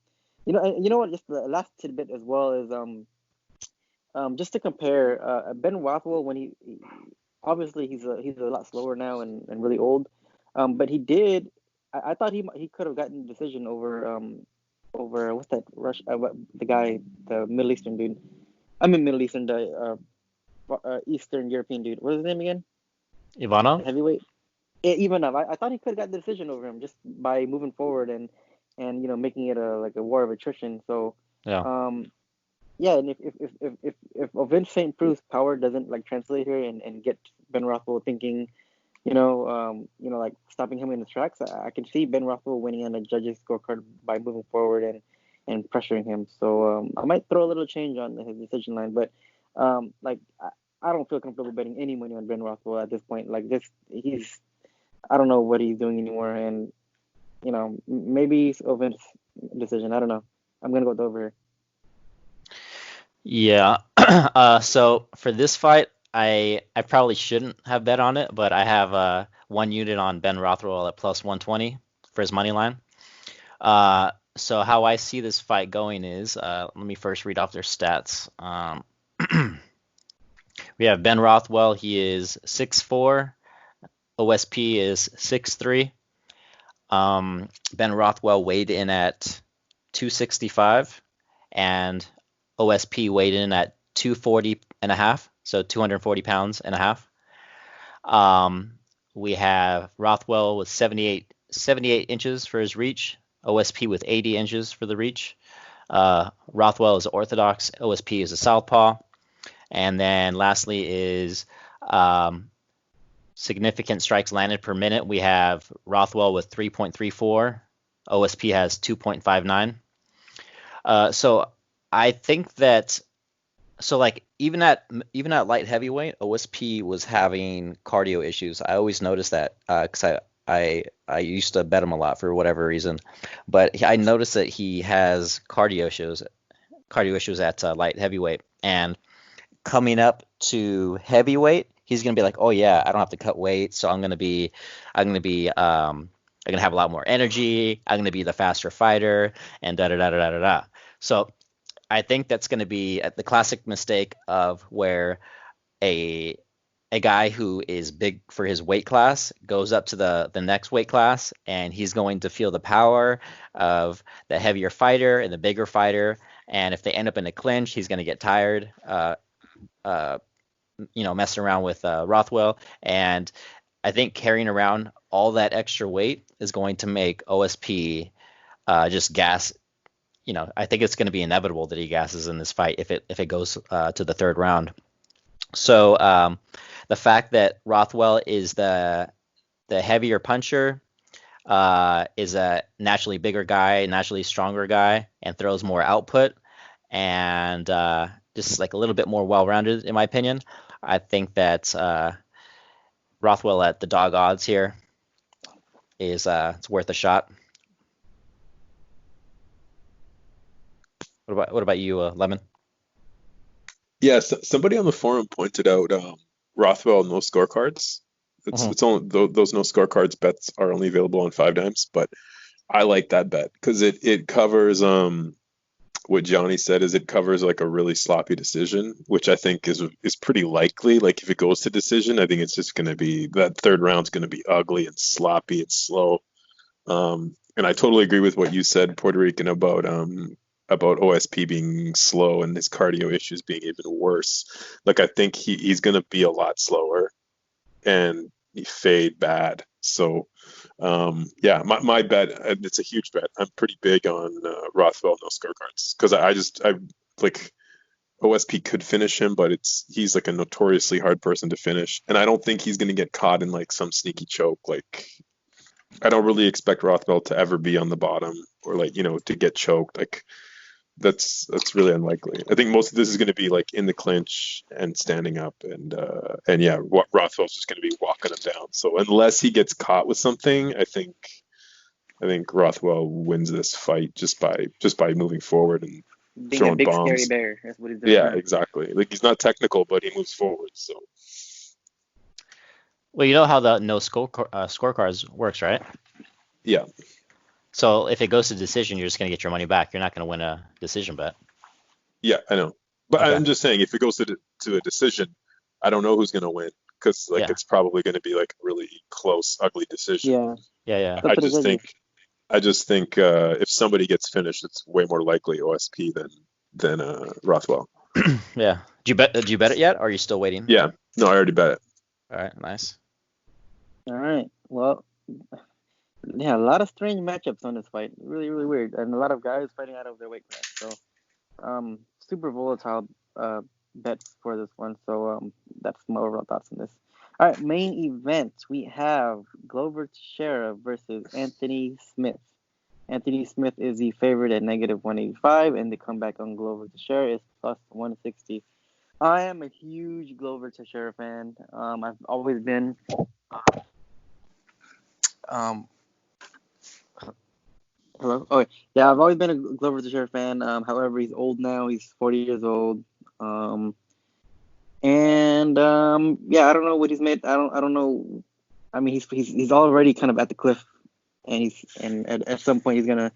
you know what? Just the last tidbit as well is just to compare Ben Rothwell when he obviously he's a lot slower now and really old, but he did. I thought he could have gotten the decision over what's that the guy, the Middle Eastern dude. I mean Middle Eastern, the Eastern European dude. What is his name again? Ivanov? The heavyweight. Ivanov. I thought he could have got the decision over him just by moving forward and making it a war of attrition. So Yeah. Yeah, and if Vince St. Preux's power doesn't like translate here and get Ben Rothwell thinking like stopping him in his tracks. I can see Ben Rothwell winning on the judges' scorecard by moving forward and pressuring him. So I might throw a little change on his decision line, but like I don't feel comfortable betting any money on Ben Rothwell at this point. Like this, I don't know what he's doing anymore, and maybe it's Ovin's decision. I don't know. I'm gonna go with over here. Yeah. So for this fight, I probably shouldn't have bet on it, but I have one unit on Ben Rothwell at plus 120 for his money line. So how I see this fight going is, let me first read off their stats. We have Ben Rothwell. He is 6'4". OSP is 6'3". Ben Rothwell weighed in at 265, and OSP weighed in at 240 and a half, so 240 pounds and a half. We have Rothwell with 78 inches for his reach, OSP with 80 inches for the reach. Rothwell is orthodox, OSP is a southpaw. And then lastly is significant strikes landed per minute. We have Rothwell with 3.34. OSP has 2.59. So I think that like even at light heavyweight, OSP was having cardio issues. I always noticed that because I used to bet him a lot for whatever reason, but I noticed that he has cardio issues at light heavyweight, and coming up to heavyweight, he's gonna be like, oh yeah, I don't have to cut weight, so I'm gonna have a lot more energy. I'm gonna be the faster fighter, and da da da da da da. So I think that's gonna be the classic mistake of where a guy who is big for his weight class goes up to the next weight class, and he's going to feel the power of the heavier fighter and the bigger fighter. And if they end up in a clinch, he's going to get tired, messing around with Rothwell. And I think carrying around all that extra weight is going to make OSP just gas. I think it's going to be inevitable that he gasses in this fight if it goes to the third round. So the fact that Rothwell is the heavier puncher, is a naturally bigger guy, naturally stronger guy, and throws more output, and just like a little bit more well-rounded, in my opinion. I think that Rothwell at the dog odds here is it's worth a shot. What about you, Lemon? Yes, somebody on the forum pointed out Rothwell no scorecards. It's only those no scorecards bets are only available on 5 dimes, but I like that bet because it covers what Johnny said is it covers like a really sloppy decision, which I think is pretty likely. Like if it goes to decision, I think it's just going to be that third round's going to be ugly and sloppy and slow. And I totally agree with what you said, Puerto Rican, about OSP being slow and his cardio issues being even worse. Like I think he's going to be a lot slower and fade bad. So yeah, my bet, it's a huge bet. I'm pretty big on Rothwell no scorecards because I like OSP could finish him, but he's like a notoriously hard person to finish, and I don't think he's going to get caught in like some sneaky choke. Like I don't really expect Rothwell to ever be on the bottom or like to get choked. Like that's really unlikely. I think most of this is going to be like in the clinch and standing up, and yeah, Rothwell's just going to be walking him down. So unless he gets caught with something, I think Rothwell wins this fight just by moving forward and Being a throwing big bombs. scary bear. That's what he's doing. Yeah, exactly. Like he's not technical, but he moves forward. So Well, you know how the no scorecards works, right? yeah. So if it goes to decision, you're just going to get your money back. You're not going to win a decision bet. Yeah, I know. But Okay. I'm just saying, if it goes to a decision, I don't know who's going to win because Yeah. it's probably going to be like a really close, ugly decision. Yeah. Yeah. Up to the judges. I just think if somebody gets finished, it's way more likely OSP than Rothwell. Yeah. Did you bet it yet, or are you still waiting? Yeah. No, I already bet it. All right. Nice. All right. Well, yeah, a lot of strange matchups on this fight. Really, really weird, and a lot of guys fighting out of their weight class. So, super volatile bets for this one. So, that's my overall thoughts on this. All right, main event. We have Glover Teixeira versus Anthony Smith. Anthony Smith is the favorite at -185, and the comeback on Glover Teixeira is +160. I am a huge Glover Teixeira fan. I've always been. Um, Hello. Oh yeah, I've always been a Glover Teixeira fan. However, he's old now. He's 40 years old. Um, and yeah, I don't know what he's made. I don't know. I mean, he's already kind of at the cliff, and at some point he's gonna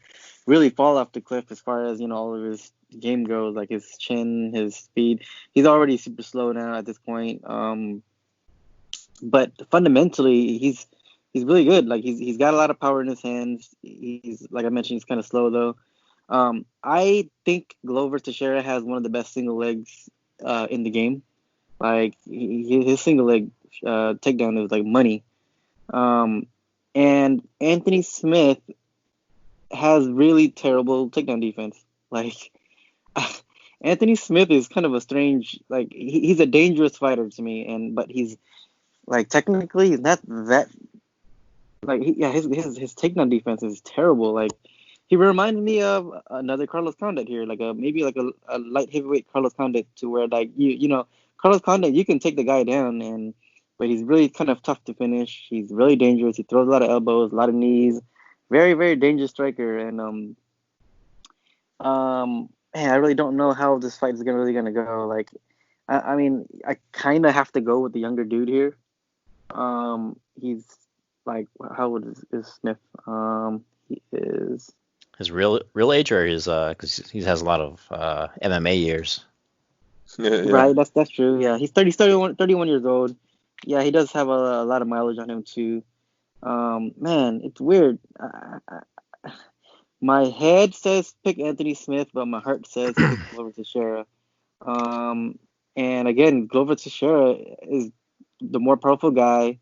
really fall off the cliff as far as all of his game goes, like his chin, his speed. He's already super slow now at this point. But fundamentally, he's really good. Like he's got a lot of power in his hands. He's like I mentioned, he's kind of slow though. I think Glover Teixeira has one of the best single legs in the game. Like his single leg takedown is like money. And Anthony Smith has really terrible takedown defense. Like Anthony Smith is kind of a strange, like he's a dangerous fighter to me, but he's like technically he's not that like his takedown defense is terrible. Like he reminded me of another Carlos Condit here, like maybe like a light heavyweight Carlos Condit, to where like Carlos Condit, you can take the guy down, but he's really kind of tough to finish. He's really dangerous. He throws a lot of elbows, a lot of knees. Very, very dangerous striker. And man, I really don't know how this fight is gonna go. Like I mean, I kind of have to go with the younger dude here. He's like, how old is Smith? He is His real age, or his because he has a lot of MMA years. Yeah. right. That's true. Yeah, he's 31 years old. Yeah, he does have a lot of mileage on him too. Man, it's weird. My head says pick Anthony Smith, but my heart says pick Glover Teixeira. And again, Glover Teixeira is the more powerful guy.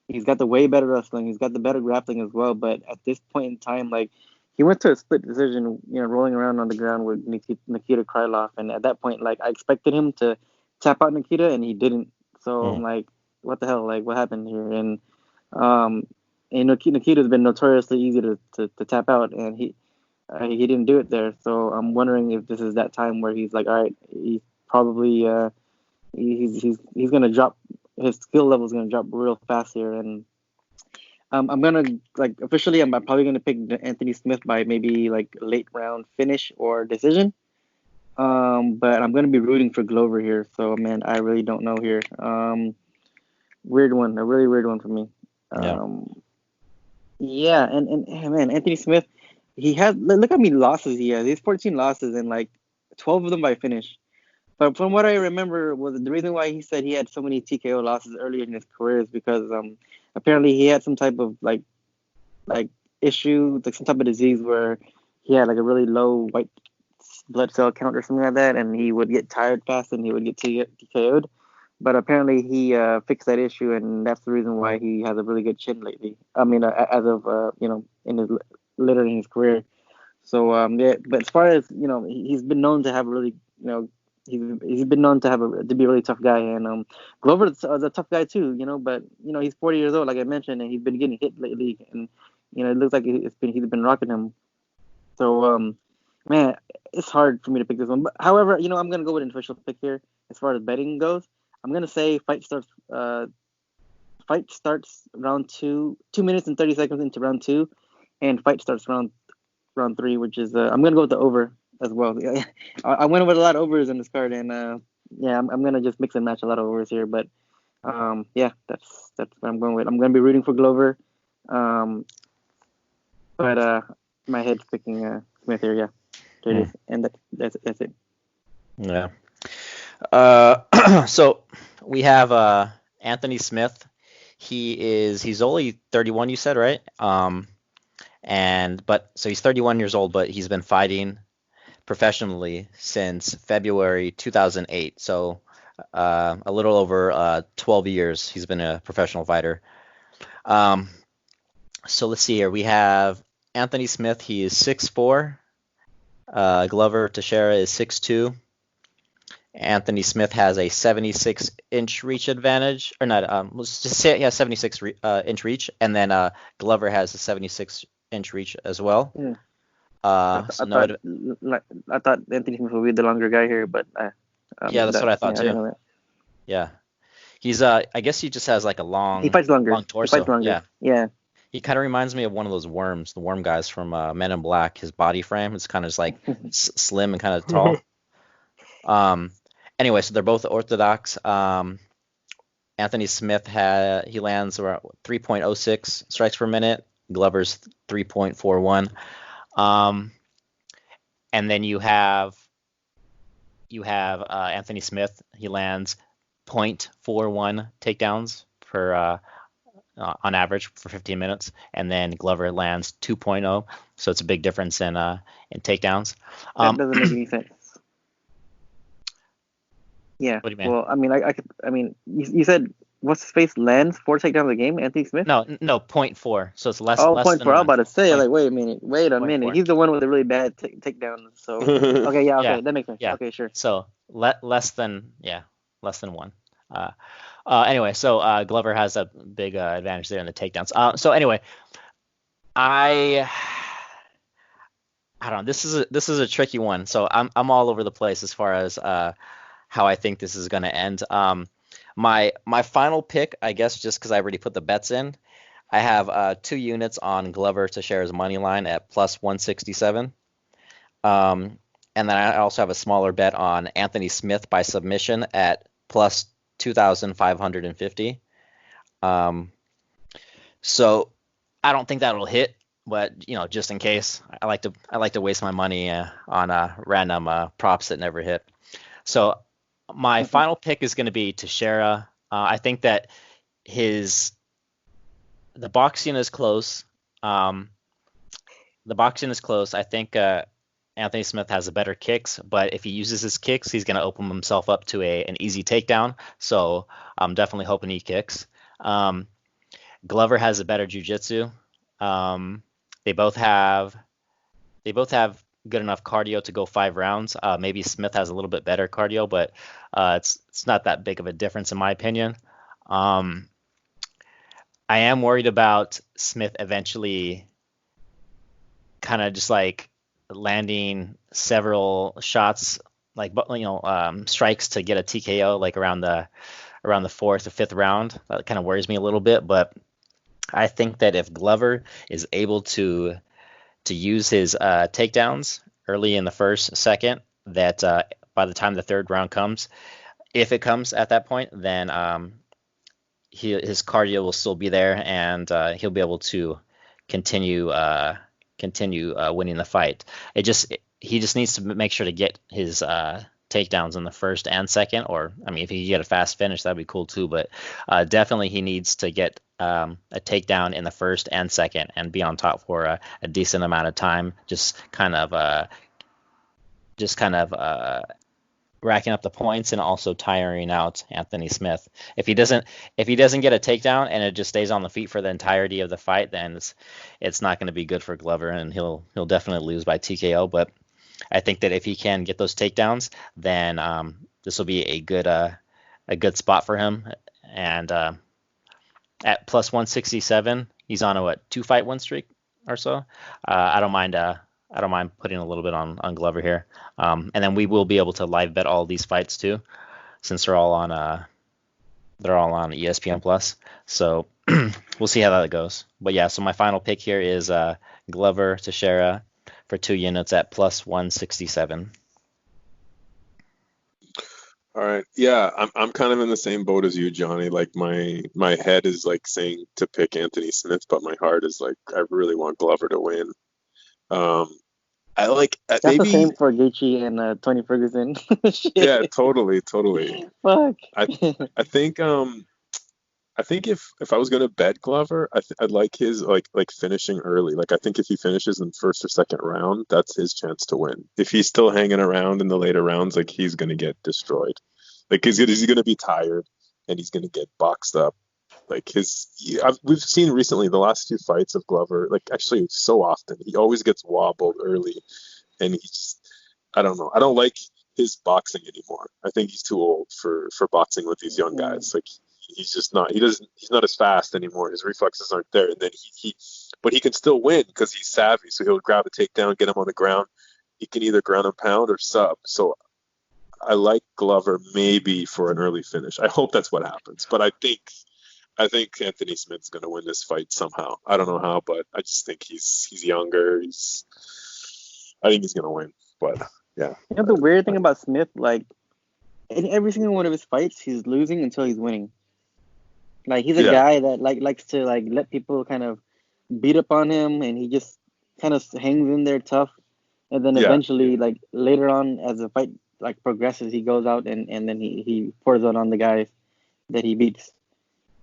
He's got the way better wrestling. He's got the better grappling as well. But at this point in time, like he went to a split decision, rolling around on the ground with Nikita Krylov, and at that point, like I expected him to tap out Nikita, and he didn't. So I'm like, what the hell? Like, what happened here? And um, Nikita's been notoriously easy to tap out, and he didn't do it there. So I'm wondering if this is that time where he's like, all right, he's probably he's gonna drop, his skill level is gonna drop real fast here, and I'm gonna like officially I'm probably gonna pick Anthony Smith by maybe like late round finish or decision. But I'm gonna be rooting for Glover here. So man, I really don't know here. Weird one, a really weird one for me. Yeah. Yeah, and man, Anthony Smith, he has look how many losses he has. He has 14 losses and like 12 of them by finish. But from what I remember, was the reason why he said he had so many TKO losses earlier in his career is because apparently he had some type of like issue, like some type of disease where he had like a really low white blood cell count or something like that, and he would get tired fast and he would get TKO'd. But apparently he fixed that issue, and that's the reason why he has a really good chin lately. I mean, as of in his later in his career. So yeah, but as far as he's been known to have a really he's been known to to be a really tough guy, and Glover's a tough guy too, but he's 40 years old, like I mentioned, and he's been getting hit lately, and it looks like he's been rocking him. So man, it's hard for me to pick this one. But however, I'm gonna go with an official pick here as far as betting goes. I'm gonna say fight starts round 2 minutes and 30 seconds into round 2, and fight starts round 3, which is I'm gonna go with the over as well. I went with a lot of overs in this card, and yeah, I'm gonna just mix and match a lot of overs here. But yeah, that's what I'm going with. I'm gonna be rooting for Glover, but my head's picking Smith here. Yeah, there it is, and that's it. Yeah. So we have Anthony Smith. He's only 31, you said, right? So he's 31 years old, but he's been fighting professionally since February 2008. So a little over 12 years he's been a professional fighter. So let's see here. We have Anthony Smith. He is 6'4". Glover Teixeira is 6'2". Anthony Smith has a 76-inch reach advantage, or not? Let's just say he has 76-inch reach, and then Glover has a 76-inch reach as well. Yeah. So no, I thought Anthony Smith would be the longer guy here, but yeah, that's what I thought I didn't too. know that. Yeah, he's I guess he just has like a He fights longer. long torso. He fights longer. Yeah. He kind of reminds me of one of those worms, the worm guys from Men in Black. His body frame is kind of just like slim and kind of tall. Anyway, so they're both orthodox. Anthony Smith he lands around 3.06 strikes per minute. Glover's 3.41. And then you have Anthony Smith. He lands 0.41 takedowns per on average for 15 minutes, and then Glover lands 2.0. So it's a big difference in takedowns. That doesn't make any sense. Yeah. What do you mean? Well, I mean, you said what's his face lands 4 takedowns a game, Anthony Smith? No, 0.4. So it's less. Oh, less 0.4. than I was about to say, point, like, wait a minute. 0.4. He's the one with the really bad takedowns. So okay, yeah, okay, Yeah. that makes sense. Yeah. Okay, sure. So less than 1. Anyway, so Glover has a big advantage there in the takedowns. So anyway, I don't know. This is a tricky one. So I'm all over the place as far as how I think this is going to end. My final pick, I guess, just because I already put the bets in, I have 2 units on Glover Teixeira's money line at plus 167. And then I also have a smaller bet on Anthony Smith by submission at plus 2,550. So I don't think that'll hit, but just in case, I like to waste my money on random props that never hit. So my final pick is going to be Teixeira. I think that the boxing is close. I think Anthony Smith has a better kicks, but if he uses his kicks, he's going to open himself up to an easy takedown. So I'm definitely hoping he kicks. Glover has a better jiu-jitsu. They both have good enough cardio to go 5 rounds. Maybe Smith has a little bit better cardio, but it's not that big of a difference in my opinion. I am worried about Smith eventually kind of just like landing several shots, like strikes to get a TKO like around the 4th or 5th round. That kind of worries me a little bit, but I think that if Glover is able to use his takedowns early in the 1st, 2nd, that by the time the 3rd round comes, if it comes at that point, then his cardio will still be there, and he'll be able to continue winning the fight. He just needs to make sure to get his takedowns in the 1st and 2nd, or if he can get a fast finish, that'd be cool too. But definitely he needs to get a takedown in the 1st and 2nd and be on top for a decent amount of time. Just kind of racking up the points and also tiring out Anthony Smith. If he doesn't get a takedown and it just stays on the feet for the entirety of the fight, then it's not going to be good for Glover, and he'll definitely lose by TKO. But I think that if he can get those takedowns, then this will be a good spot for him. And at plus 167, he's on a 2-fight win streak or so. I don't mind putting a little bit on Glover here. And then we will be able to live bet all these fights too, since they're all on ESPN Plus. So we'll see how that goes. But yeah, so my final pick here is Glover Teixeira for 2 units at plus 167. All right. Yeah, I'm kind of in the same boat as you, Johnny. Like my head is like saying to pick Anthony Smith, but my heart is like I really want Glover to win. I like That's maybe the same for Gaethje and Tony Ferguson. yeah, totally. Fuck. I think if I was gonna bet Glover, I'd like his like finishing early. Like I think if he finishes in 1st or 2nd round, that's his chance to win. If he's still hanging around in the later rounds, like he's gonna get destroyed. Like he's gonna be tired and he's gonna get boxed up. Like we've seen recently the last 2 fights of Glover. Like actually so often he always gets wobbled early, and he just I don't know. I don't like his boxing anymore. I think he's too old for boxing with these young Yeah. guys. Like he's just not. He's not as fast anymore. His reflexes aren't there. And then but he can still win because he's savvy. So he'll grab a takedown, get him on the ground. He can either ground and pound or sub. So I like Glover maybe for an early finish. I hope that's what happens. But I think Anthony Smith's going to win this fight somehow. I don't know how, but I just think he's younger. I think he's going to win. But yeah. You know the weird thing about Smith, like in every single one of his fights, he's losing until he's winning. Like he's a Yeah. guy that likes to let people kind of beat up on him, and he just kind of hangs in there tough, and then Yeah. eventually, like later on, as the fight progresses, he goes out and then he pours out on the guys that he beats.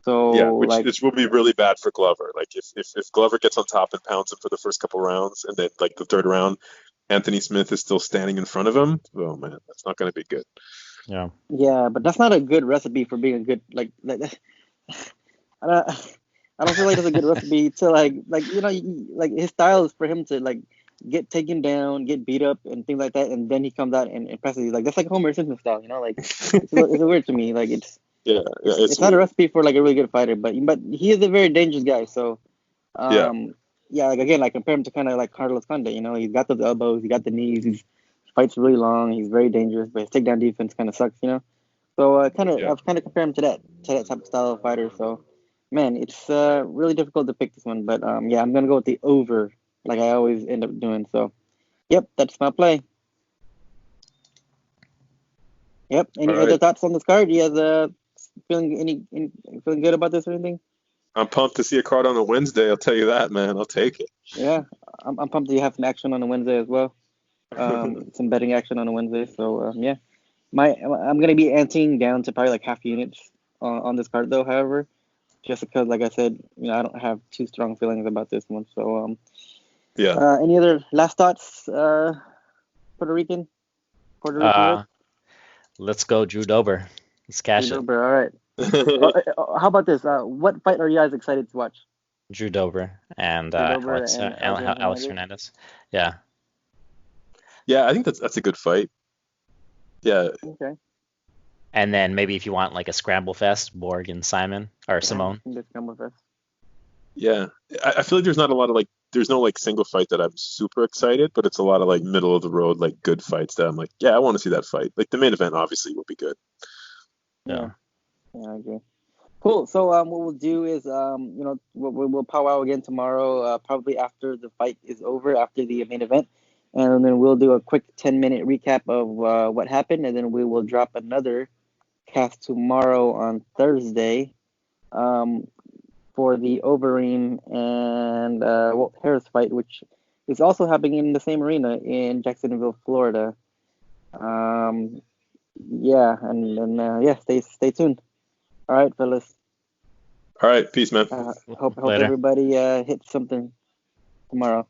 So Yeah, which will be really bad for Glover. Like if Glover gets on top and pounds him for the first couple rounds, and then like the third round, Anthony Smith is still standing in front of him. Oh man, that's not going to be good. Yeah. Yeah, but that's not a good recipe for being a good I don't feel like that's a good recipe to like his style is for him to get taken down, get beat up, and things like that, and then he comes out and impresses you. Like that's like Homer Simpson style, it's weird to me. Like it's not a recipe for like a really good fighter, but he is a very dangerous guy. So like again, like compare him to kind of like Carlos Condit. He's got those elbows, he got the knees, he fights really long, he's very dangerous, but his takedown defense kind of sucks. So I've kind of compared him to that type of style of fighter. So man, it's really difficult to pick this one, but I'm gonna go with the over, like I always end up doing. So yep, that's my play. Yep. Any other thoughts on this card? You guys feeling feeling good about this or anything? I'm pumped to see a card on a Wednesday. I'll tell you that, man. I'll take it. Yeah, I'm pumped that you have some action on a Wednesday as well. Some betting action on a Wednesday. So I'm gonna be anteing down to probably like half units on this card though. However, just because, like I said, I don't have too strong feelings about this one. So any other last thoughts, Puerto Rican? Let's go, Drew Dober. Let's cash Drew it. Dober, all right. How about this? What fight are you guys excited to watch? Drew Dober and Alex Hernandez. Yeah. Yeah, I think that's a good fight. Yeah. Okay. And then maybe if you want like a scramble fest, Borg and Simon or Simone. Scramble fest. Yeah, I feel like there's not a lot of there's no single fight that I'm super excited, but it's a lot of middle of the road good fights that I'm like, yeah, I want to see that fight. Like the main event obviously will be good. Yeah, I agree. Cool. So what we'll do is we'll powwow again tomorrow, probably after the fight is over, after the main event, and then we'll do a quick 10-minute recap of what happened, and then we will drop another cast tomorrow on Thursday. For the Overeem and Walt Harris fight, which is also happening in the same arena in Jacksonville, Florida. And stay tuned. All right, fellas. All right, peace, man. Hope everybody hits something tomorrow.